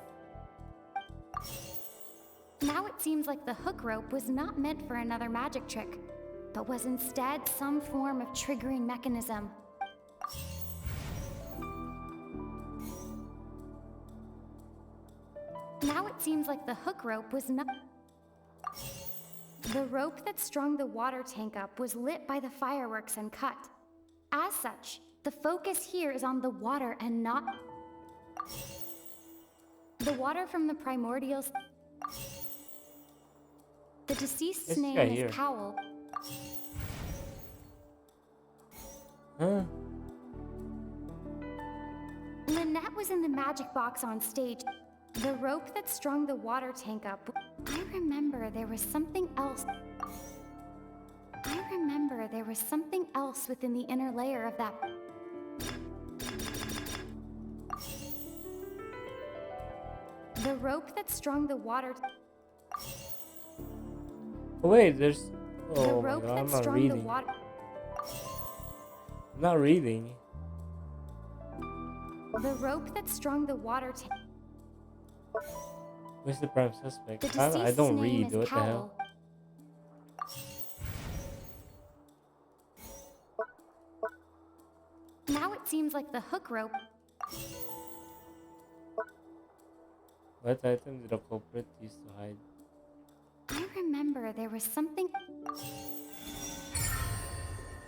Now it seems like the hook rope was not meant for another magic trick, but was instead some form of triggering mechanism. Now it seems like the hook rope was not... The rope that strung the water tank up was lit by the fireworks and cut. As such, the focus here is on the water and not... The water from the primordials... The deceased's name is Cowell. Huh? Lynette was in the magic box on stage. The rope that strung the water tank up... I remember there was something else... I remember there was something else within the inner layer of that... The rope that strung the water... Oh wait, there's... The Oh my rope god, that I'm not strung the reading. water... I'm not reading. The rope that strung the water tank... Where's the prime suspect? The I deceased's don't name read, is what the Cowell. hell? Now it seems like the hook rope... What item did the culprit use to hide? I remember there was something...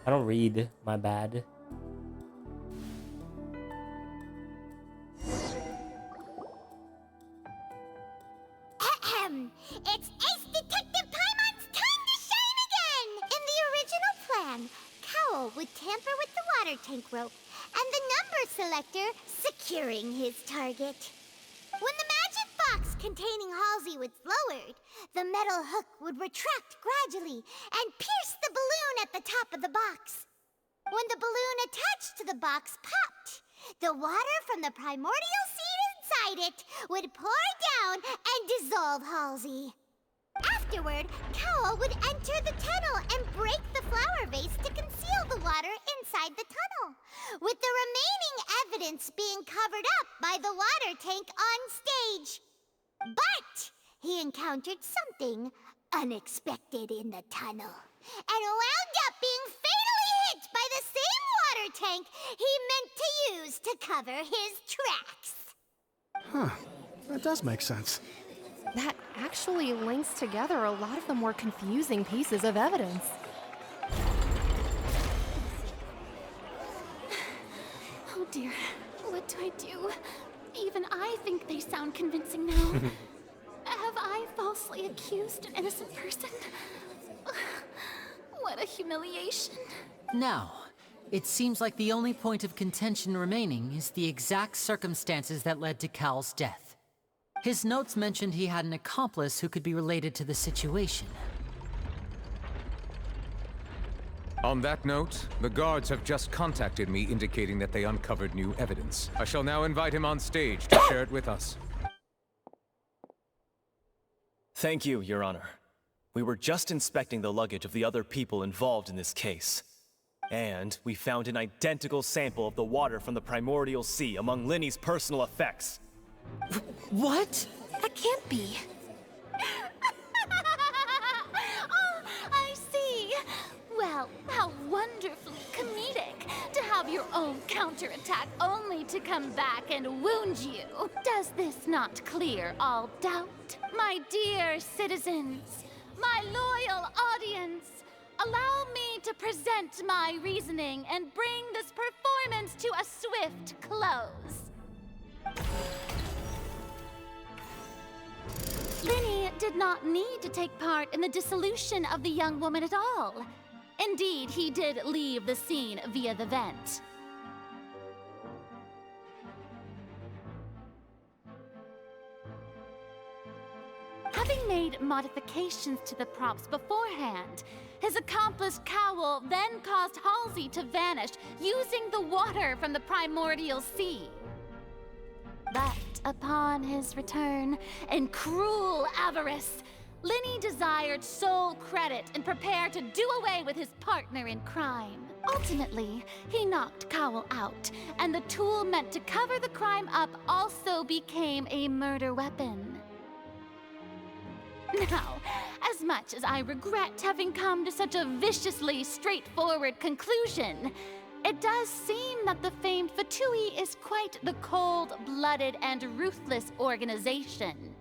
I don't read, my bad. Ahem! It's Ace Detective Paimon's time to shine again! In the original plan, Cowell would tamper with the water tank rope and the number selector securing his target. When the magic box containing Halsey was lowered, the metal hook would retract gradually and pierce the balloon at the top of the box. When the balloon attached to the box popped, the water from the primordial seed inside it would pour down and dissolve Halsey. Afterward, Cowell would enter the tunnel and break the flower vase to conceal the water inside the tunnel, with the remaining evidence being covered up by the water tank on stage. But he encountered something unexpected in the tunnel and wound up being fatally hit by the same water tank he meant to use to cover his tracks. Huh. That does make sense. That actually links together a lot of the more confusing pieces of evidence. Oh dear, what do I do? Even I think they sound convincing now. Have I falsely accused an innocent person? What a humiliation. Now, it seems like the only point of contention remaining is the exact circumstances that led to Cal's death. His notes mentioned he had an accomplice who could be related to the situation. On that note, the guards have just contacted me indicating that they uncovered new evidence. I shall now invite him on stage to share it with us. Thank you, Your Honor. We were just inspecting the luggage of the other people involved in this case. And we found an identical sample of the water from the primordial sea among Linny's personal effects. What? That can't be. Oh, I see. Well, how wonderfully comedic to have your own counterattack only to come back and wound you. Does this not clear all doubt? My dear citizens, my loyal audience, allow me to present my reasoning and bring this performance to a swift close. Linny did not need to take part in the dissolution of the young woman at all. Indeed, he did leave the scene via the vent. Having made modifications to the props beforehand, his accomplice Cowell then caused Halsey to vanish using the water from the primordial sea. But upon his return, in cruel avarice, Linny desired sole credit and prepared to do away with his partner in crime. Ultimately, he knocked Cowell out, and the tool meant to cover the crime up also became a murder weapon. Now, as much as I regret having come to such a viciously straightforward conclusion, it does seem that the famed Fatui is quite the cold-blooded and ruthless organization.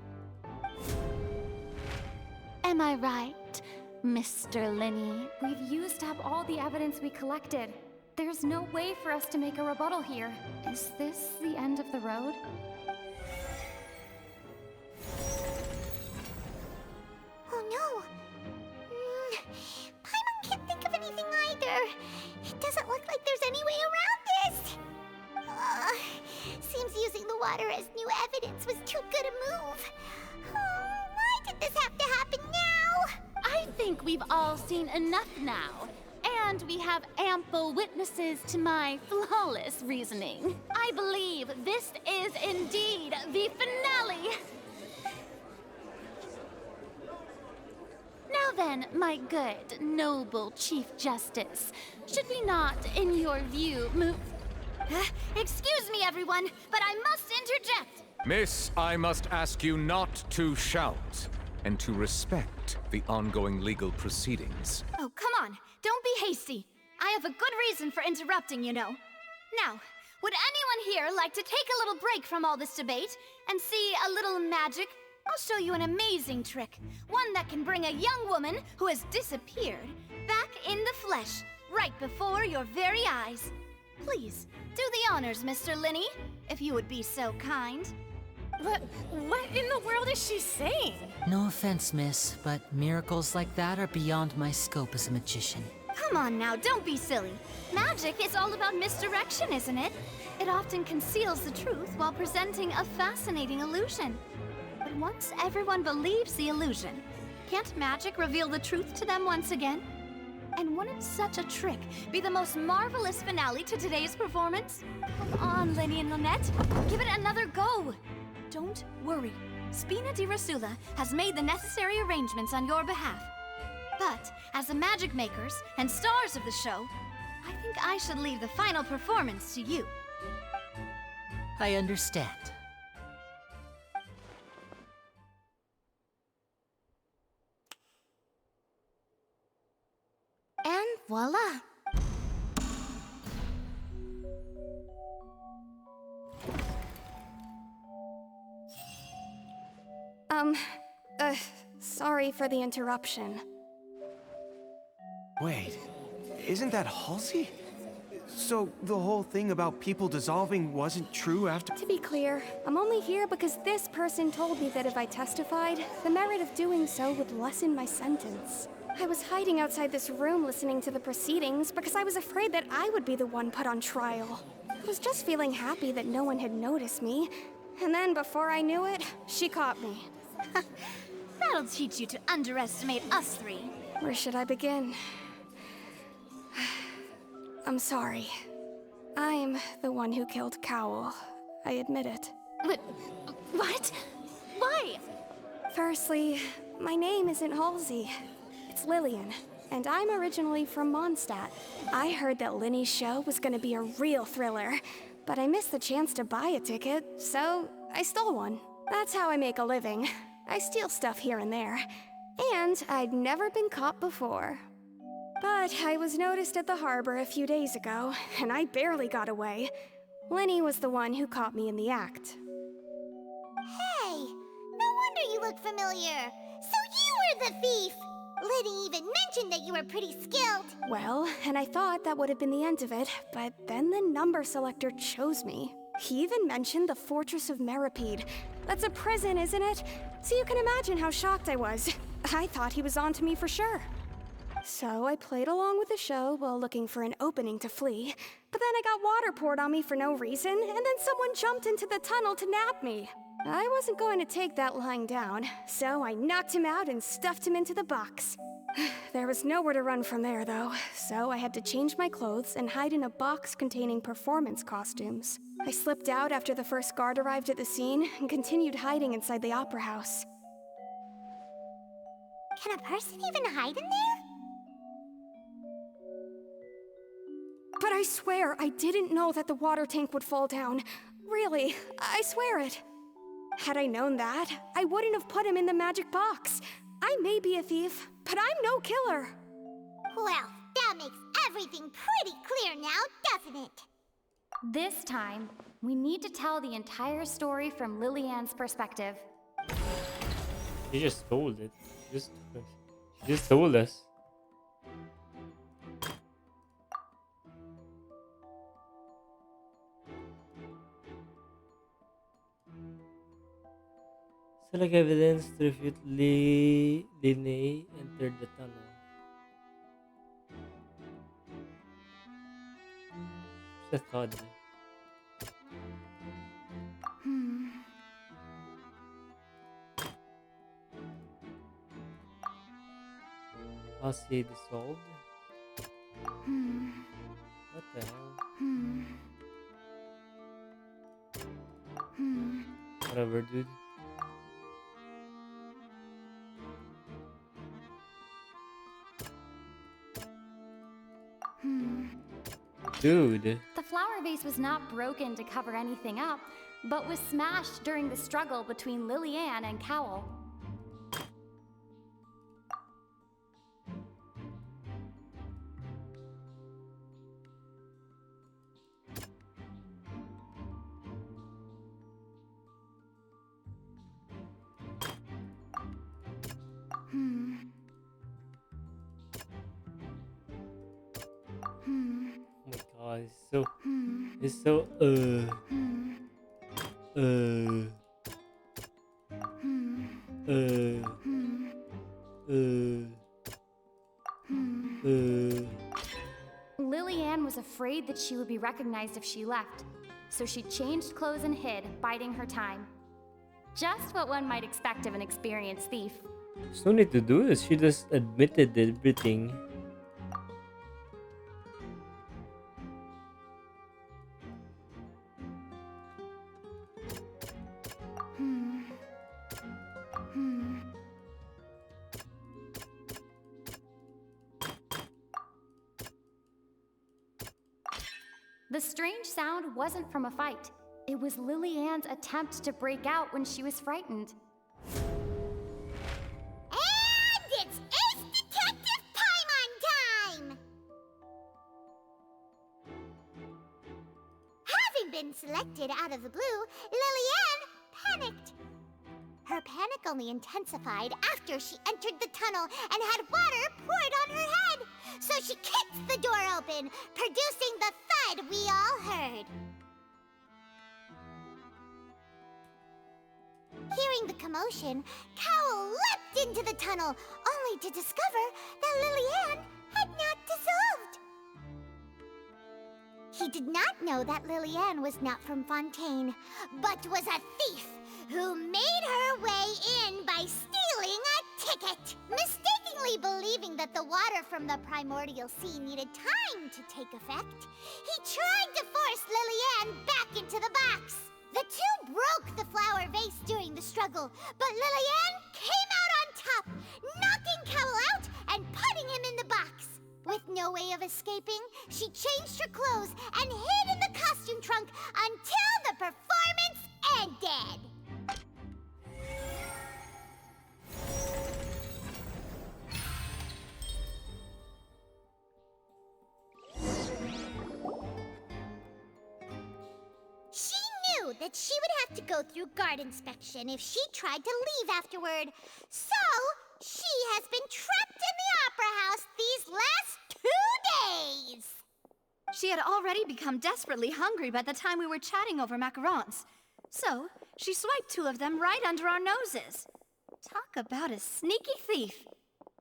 Am I right, Mr. Linny? We've used up all the evidence we collected. There's no way for us to make a rebuttal here. Is this the end of the road? Oh no! Paimon can't think of anything either. It doesn't look like there's any way around this. Seems using the water as new evidence was too good a move. Why did this have to happen now? I think we've all seen enough now. And we have ample witnesses to my flawless reasoning. I believe this is indeed the finale. Now then, my good, noble Chief Justice, should we not, in your view, move... Excuse me, everyone, but I must interject. Miss, I must ask you not to shout, and to respect the ongoing legal proceedings. Oh, come on. Don't be hasty. I have a good reason for interrupting, you know. Now, would anyone here like to take a little break from all this debate and see a little magic? I'll show you an amazing trick. One that can bring a young woman who has disappeared back in the flesh, right before your very eyes. Please, do the honors, Mr. Linny, if you would be so kind. What in the world is she saying? No offense, miss, but miracles like that are beyond my scope as a magician. Come on now, don't be silly. Magic is all about misdirection, isn't it? It often conceals the truth while presenting a fascinating illusion. But once everyone believes the illusion, can't magic reveal the truth to them once again? And wouldn't such a trick be the most marvelous finale to today's performance? Come on, Linny and Lynette, give it another go. Don't worry, Spina di Rosula has made the necessary arrangements on your behalf. But as the magic makers and stars of the show, I think I should leave the final performance to you. I understand. And voila! Sorry for the interruption. Wait, isn't that Halsey? So the whole thing about people dissolving wasn't true after— To be clear, I'm only here because this person told me that if I testified, the merit of doing so would lessen my sentence. I was hiding outside this room listening to the proceedings because I was afraid that I would be the one put on trial. I was just feeling happy that no one had noticed me, and then before I knew it, she caught me. That'll teach you to underestimate us three. Where should I begin? I'm sorry. I'm the one who killed Cowell. I admit it. What? Why? Firstly, my name isn't Halsey. It's Lillian. and I'm originally from Mondstadt. I heard that Linny's show was gonna be a real thriller, but I missed the chance to buy a ticket, so I stole one. That's how I make a living. I steal stuff here and there. And I'd never been caught before. But I was noticed at the harbor a few days ago, and I barely got away. Linny was the one who caught me in the act. Hey, no wonder you look familiar. So you were the thief! Linny even mentioned that you were pretty skilled. Well, and I thought that would have been the end of it, but then the number selector chose me. He even mentioned the Fortress of Meripede. That's a prison, isn't it? So you can imagine how shocked I was. I thought he was onto me for sure. So I played along with the show while looking for an opening to flee, but then I got water poured on me for no reason, and then someone jumped into the tunnel to nab me. I wasn't going to take that lying down, so I knocked him out and stuffed him into the box. There was nowhere to run from there, though, so I had to change my clothes and hide in a box containing performance costumes. I slipped out after the first guard arrived at the scene and continued hiding inside the opera house. Can a person even hide in there? But I swear I didn't know that the water tank would fall down. Really, I swear it. Had I known that, I wouldn't have put him in the magic box. I may be a thief, but I'm no killer. Well, that makes everything pretty clear now, doesn't it? This time, we need to tell the entire story from Lillian's perspective. She just told it. She just told us. Select evidence to refute Linné entered the tunnel. What's the thought? Aussie dissolved? What the hell? Whatever, dude. Dude. The flower vase was not broken to cover anything up, but was smashed during the struggle between Lillian and Cowell. It's so Lillian was afraid that she would be recognized if she left, so she changed clothes and hid, biding her time. Just what one might expect of an experienced thief. There's no need to do this. She just admitted everything. The strange sound wasn't from a fight. It was Lillian's attempt to break out when she was frightened. And it's Ace Detective Paimon time! Having been selected out of the blue, Lillian panicked. Her panic only intensified after she entered the tunnel and had water poured on her head. So she kicked the door open, producing the thud we all heard. Hearing the commotion, Cowell leapt into the tunnel, only to discover that Lillian had not dissolved. He did not know that Lillian was not from Fontaine, but was a thief who made her way in by stealing a ticket. Mistakenly believing that the water from the primordial sea needed time to take effect, he tried to force Lillian back into the box. The two broke the flower vase during the struggle, but Lillian came out on top, knocking Cowell out and putting him in the box. No way of escaping. She changed her clothes and hid in the costume trunk until the performance ended. She knew that she would have to go through guard inspection if she tried to leave afterward. So, she has been trapped in the Opera House these last 2 days. She had already become desperately hungry by the time we were chatting over macarons. So, she swiped 2 of them right under our noses. Talk about a sneaky thief.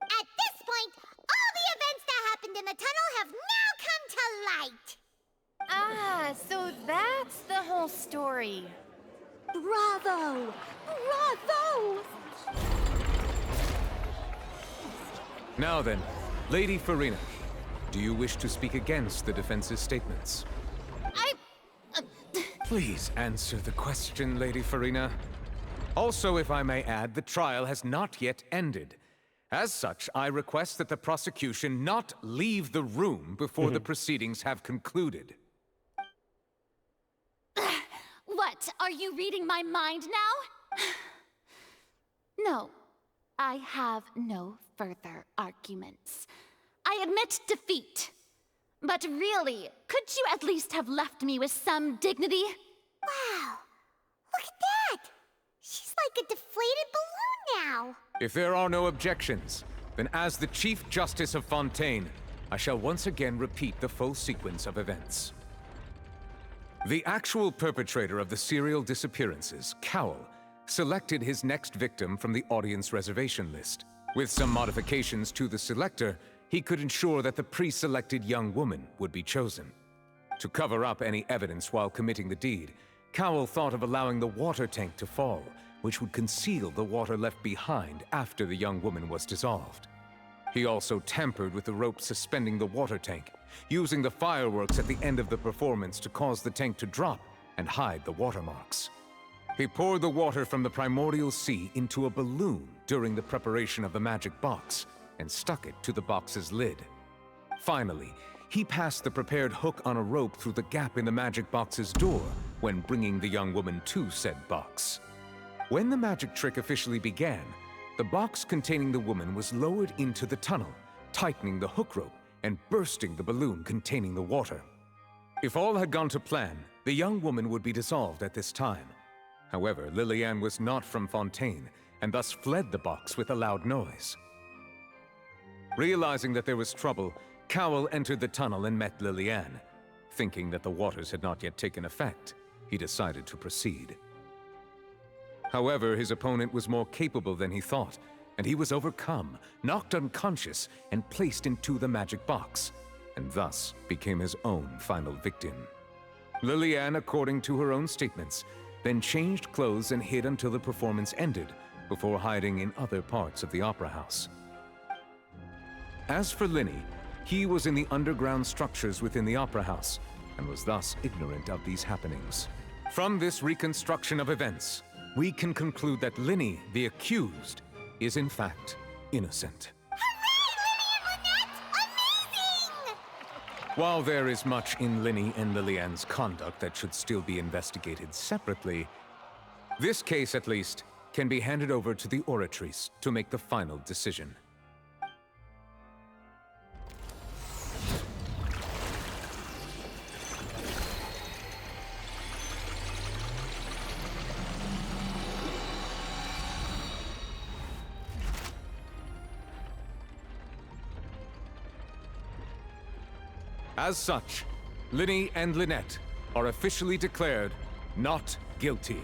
At this point, all the events that happened in the tunnel have now come to light. Ah, so that's the whole story. Bravo! Bravo! Now then, Lady Farina, do you wish to speak against the defense's statements? Please answer the question, Lady Farina. Also, if I may add, the trial has not yet ended. As such, I request that the prosecution not leave the room before the proceedings have concluded. What? Are you reading my mind now? No, I have no further arguments. I admit defeat. But really, could you at least have left me with some dignity? Wow, look at that! She's like a deflated balloon now. If there are no objections, then as the Chief Justice of Fontaine, I shall once again repeat the full sequence of events. The actual perpetrator of the serial disappearances, Cowell, selected his next victim from the audience reservation list. With some modifications to the selector, he could ensure that the pre-selected young woman would be chosen. To cover up any evidence while committing the deed, Cowell thought of allowing the water tank to fall, which would conceal the water left behind after the young woman was dissolved. He also tampered with the rope suspending the water tank, using the fireworks at the end of the performance to cause the tank to drop and hide the watermarks. He poured the water from the primordial sea into a balloon during the preparation of the magic box and stuck it to the box's lid. Finally, he passed the prepared hook on a rope through the gap in the magic box's door when bringing the young woman to said box. When the magic trick officially began, the box containing the woman was lowered into the tunnel, tightening the hook rope and bursting the balloon containing the water. If all had gone to plan, the young woman would be dissolved at this time. However, Lillian was not from Fontaine and thus fled the box with a loud noise. Realizing that there was trouble, Cowell entered the tunnel and met Lillian. Thinking that the waters had not yet taken effect, he decided to proceed. However, his opponent was more capable than he thought, and he was overcome, knocked unconscious, and placed into the magic box, and thus became his own final victim. Lillian, according to her own statements, then changed clothes and hid until the performance ended, before hiding in other parts of the opera house. As for Linny, he was in the underground structures within the opera house, and was thus ignorant of these happenings. From this reconstruction of events, we can conclude that Linny, the accused, is in fact innocent. While there is much in Linny and Lillian's conduct that should still be investigated separately, this case, at least, can be handed over to the Oratrice to make the final decision. As such, Linny and Lynette are officially declared not guilty.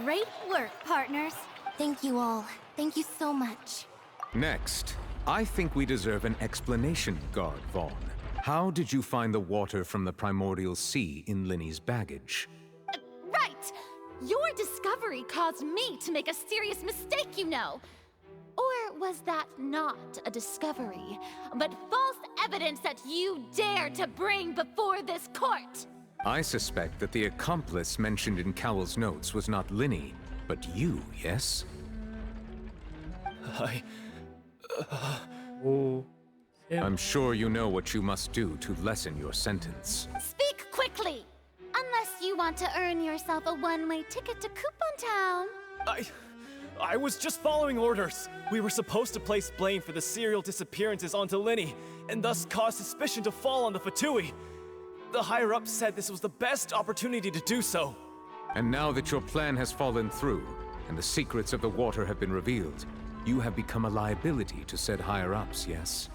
Great work, partners. Thank you all. Thank you so much. Next, I think we deserve an explanation, Guard Vaughn. How did you find the water from the primordial sea in Linny's baggage? Right! Your discovery caused me to make a serious mistake, you know. Or was that not a discovery, but false evidence that you dare to bring before this court? I suspect that the accomplice mentioned in Cowell's notes was not Linny, but you, yes? Oh. I'm sure you know what you must do to lessen your sentence. Speak quickly! Unless you want to earn yourself a one-way ticket to Coupon Town. I was just following orders. We were supposed to place blame for the serial disappearances onto Linny, and thus cause suspicion to fall on the Fatui. The higher-ups said this was the best opportunity to do so. And now that your plan has fallen through, and the secrets of the water have been revealed, you have become a liability to said higher-ups, yes?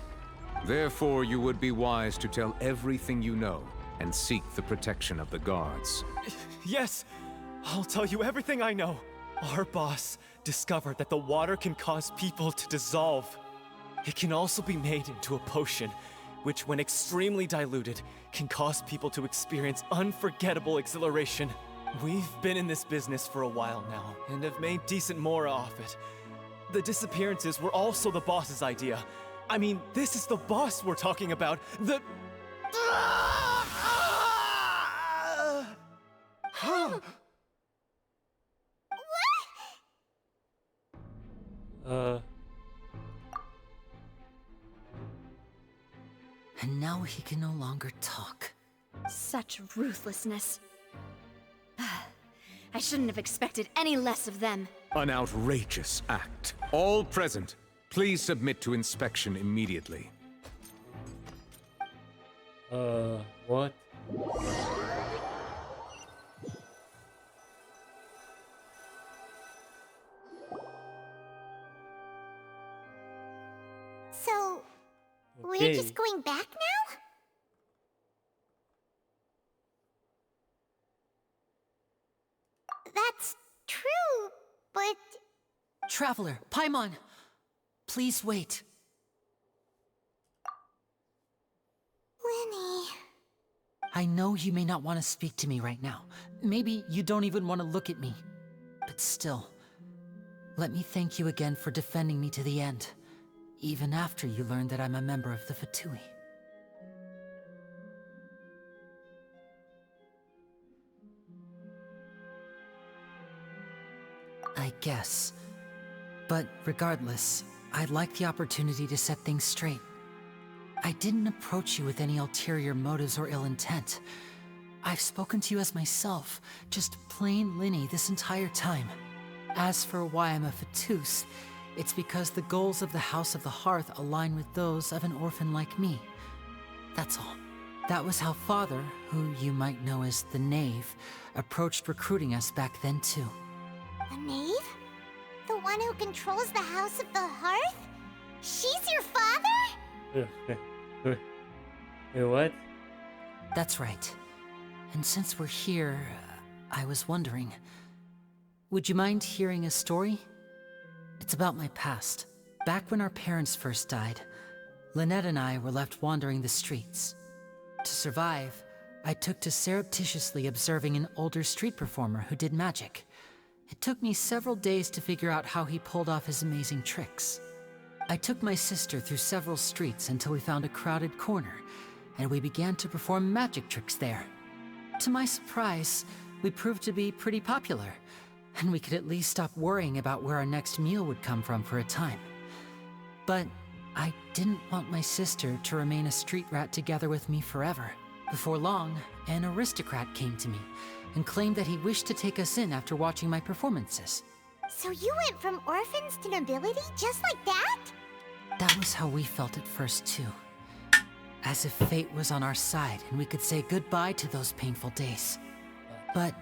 Therefore, you would be wise to tell everything you know, and seek the protection of the guards. Yes, I'll tell you everything I know. Our boss discovered that the water can cause people to dissolve. It can also be made into a potion, which when extremely diluted, can cause people to experience unforgettable exhilaration. We've been in this business for a while now, and have made decent mora off it. The disappearances were also the boss's idea. I mean, this is the boss we're talking about. The... And now he can no longer talk. Such ruthlessness. I shouldn't have expected any less of them. An outrageous act. All present, please submit to inspection immediately. What? So, we're Okay. just going back now? That's true, but... Traveler, Paimon, please wait. Lenny... I know you may not want to speak to me right now. Maybe you don't even want to look at me. But still, let me thank you again for defending me to the end, even after you learned that I'm a member of the Fatui. I guess. But regardless, I'd like the opportunity to set things straight. I didn't approach you with any ulterior motives or ill intent. I've spoken to you as myself, just plain Linny this entire time. As for why I'm a Fatus, it's because the goals of the House of the Hearth align with those of an orphan like me. That's all. That was how Father, who you might know as the Knave, approached recruiting us back then too. The Knave? The one who controls the House of the Hearth? She's your father? What? That's right. And since we're here, I was wondering, would you mind hearing a story? It's about my past. Back when our parents first died, Lynette and I were left wandering the streets. To survive, I took to surreptitiously observing an older street performer who did magic. It took me several days to figure out how he pulled off his amazing tricks. I took my sister through several streets until we found a crowded corner, and we began to perform magic tricks there. To my surprise, we proved to be pretty popular, and we could at least stop worrying about where our next meal would come from for a time. But I didn't want my sister to remain a street rat together with me forever. Before long, an aristocrat came to me and claimed that he wished to take us in after watching my performances. So you went from orphans to nobility just like that? That was how we felt at first, too. As if fate was on our side and we could say goodbye to those painful days. But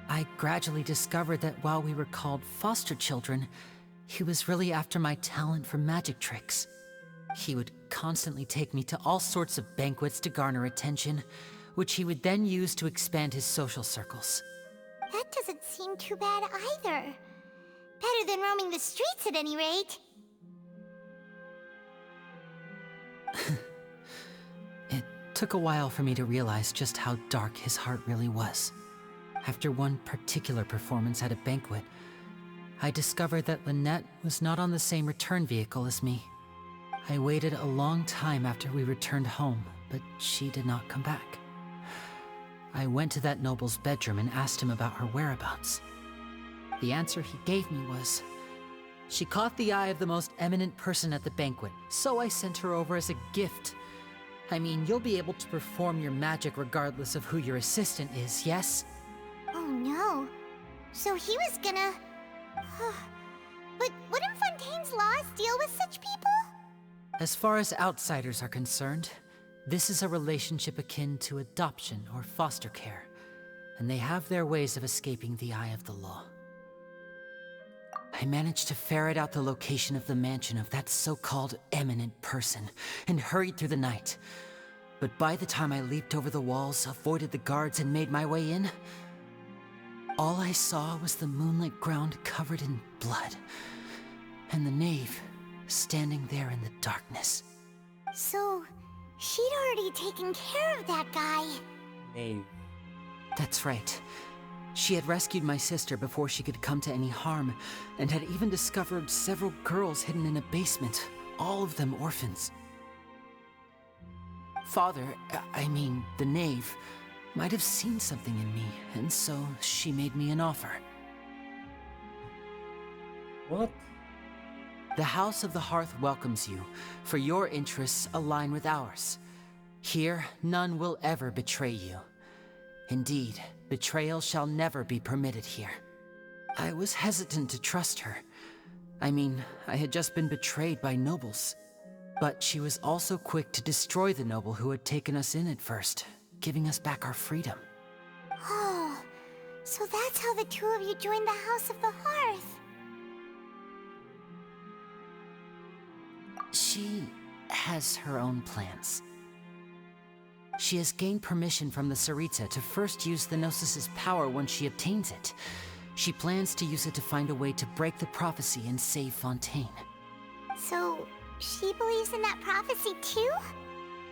I gradually discovered that while we were called foster children, he was really after my talent for magic tricks. He would constantly take me to all sorts of banquets to garner attention, which he would then use to expand his social circles. That doesn't seem too bad either. Better than roaming the streets at any rate. It took a while for me to realize just how dark his heart really was. After one particular performance at a banquet, I discovered that Lynette was not on the same return vehicle as me. I waited a long time after we returned home, but she did not come back. I went to that noble's bedroom and asked him about her whereabouts. The answer he gave me was, She caught the eye of the most eminent person at the banquet, so I sent her over as a gift. I mean, you'll be able to perform your magic regardless of who your assistant is, yes? Oh no. So he was gonna... But wouldn't Fontaine's laws deal with such people? As far as outsiders are concerned, this is a relationship akin to adoption or foster care, and they have their ways of escaping the eye of the law. I managed to ferret out the location of the mansion of that so-called eminent person, and hurried through the night. But by the time I leaped over the walls, avoided the guards, and made my way in, all I saw was the moonlit ground covered in blood, and the knave standing there in the darkness. So, she'd already taken care of that guy. Knave. That's right. She had rescued my sister before she could come to any harm, and had even discovered several girls hidden in a basement, all of them orphans. Father, I mean, the knave, might have seen something in me, and so she made me an offer. What? The House of the Hearth welcomes you, for your interests align with ours. Here, none will ever betray you. Indeed, betrayal shall never be permitted here. I was hesitant to trust her. I mean, I had just been betrayed by nobles. But she was also quick to destroy the noble who had taken us in at first, giving us back our freedom. Oh, so that's how the two of you joined the House of the Hearth. She has her own plans. She has gained permission from the Tsaritsa to first use the Gnosis's power once she obtains it. She plans to use it to find a way to break the prophecy and save Fontaine. So, she believes in that prophecy too?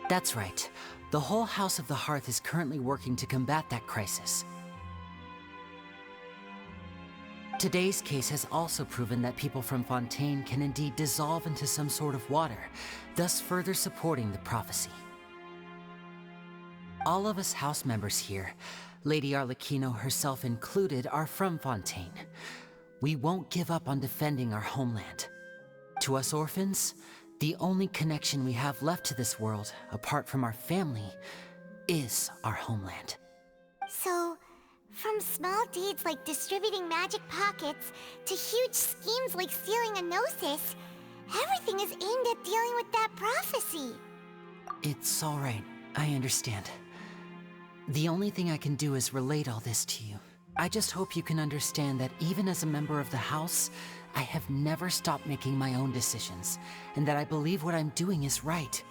That's right. The whole House of the Hearth is currently working to combat that crisis. Today's case has also proven that people from Fontaine can indeed dissolve into some sort of water, thus further supporting the prophecy. All of us house members here, Lady Arlecchino herself included, are from Fontaine. We won't give up on defending our homeland. To us orphans, the only connection we have left to this world, apart from our family, is our homeland. So, from small deeds like distributing magic pockets to huge schemes like stealing a Gnosis, everything is aimed at dealing with that prophecy. It's all right. I understand. The only thing I can do is relate all this to you. I just hope you can understand that even as a member of the House, I have never stopped making my own decisions, and that I believe what I'm doing is right.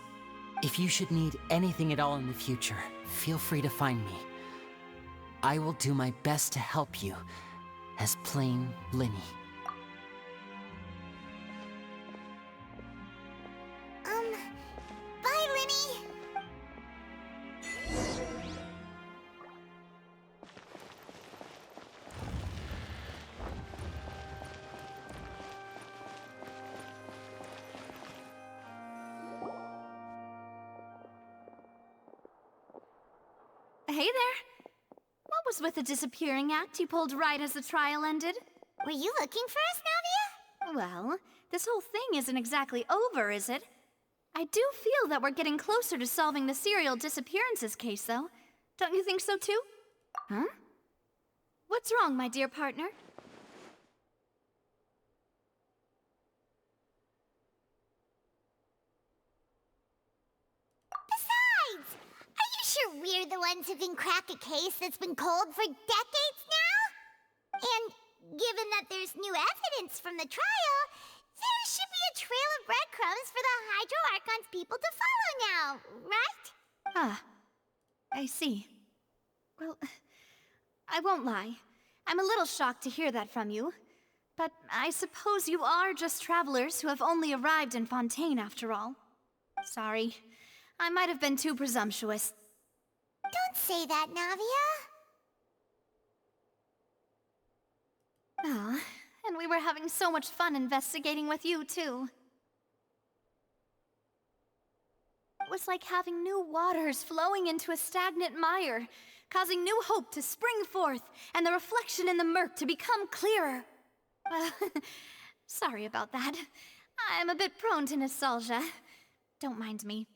If you should need anything at all in the future, feel free to find me. I will do my best to help you, as plain Linny. Bye, Linny! Hey there. What was with the disappearing act you pulled right as the trial ended? Were you looking for us, Navia? Well, this whole thing isn't exactly over, is it? I do feel that we're getting closer to solving the serial disappearances case, though. Don't you think so, too? Huh? What's wrong, my dear partner? Besides, are you sure we're the ones who can crack a case that's been cold for decades now? And given that there's new evidence from the trial, there should be a trail of breadcrumbs for the Hydro Archon's people to follow now, right? Ah, I see. Well, I won't lie. I'm a little shocked to hear that from you. But I suppose you are just travelers who have only arrived in Fontaine after all. Sorry. I might have been too presumptuous. Don't say that, Navia. Ah, and we were having so much fun investigating with you, too. It was like having new waters flowing into a stagnant mire, causing new hope to spring forth, and the reflection in the murk to become clearer. Sorry about that. I'm a bit prone to nostalgia. Don't mind me.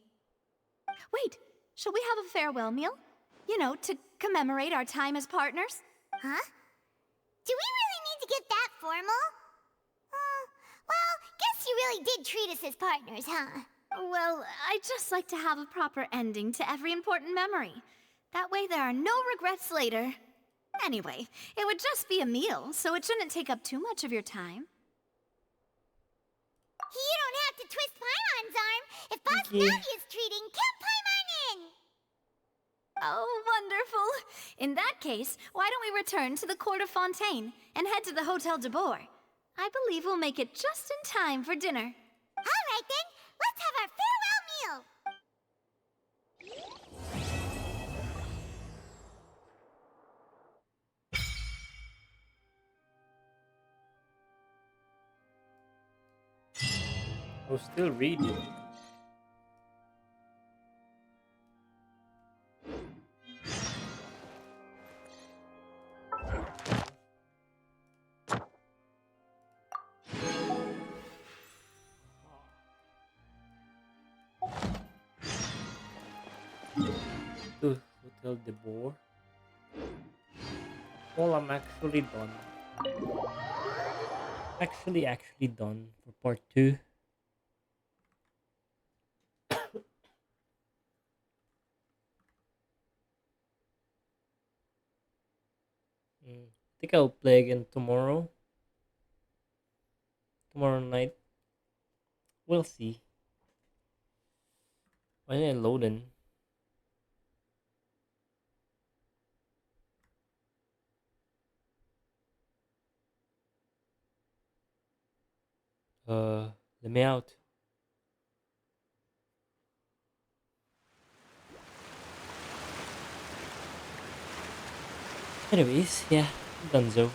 Wait, shall we have a farewell meal? You know, to commemorate our time as partners? Huh? Do we really need to get that formal? Well, guess you really did treat us as partners, huh? Well, I just like to have a proper ending to every important memory. That way there are no regrets later. Anyway, it would just be a meal, so it shouldn't take up too much of your time. You don't have to twist Paimon's arm. If Boss Navi is treating, count Paimon in! Oh, wonderful. In that case, why don't we return to the court of Fontaine and head to the Hotel de Boer? I believe we'll make it just in time for dinner. All right then, let's have our farewell meal. I was still reading. To Hotel de Boer. Well, I'm actually done. Actually done for part 2. I think I'll play again tomorrow. Tomorrow night. We'll see. Why isn't it loading? Let me out. Anyways, yeah, done so.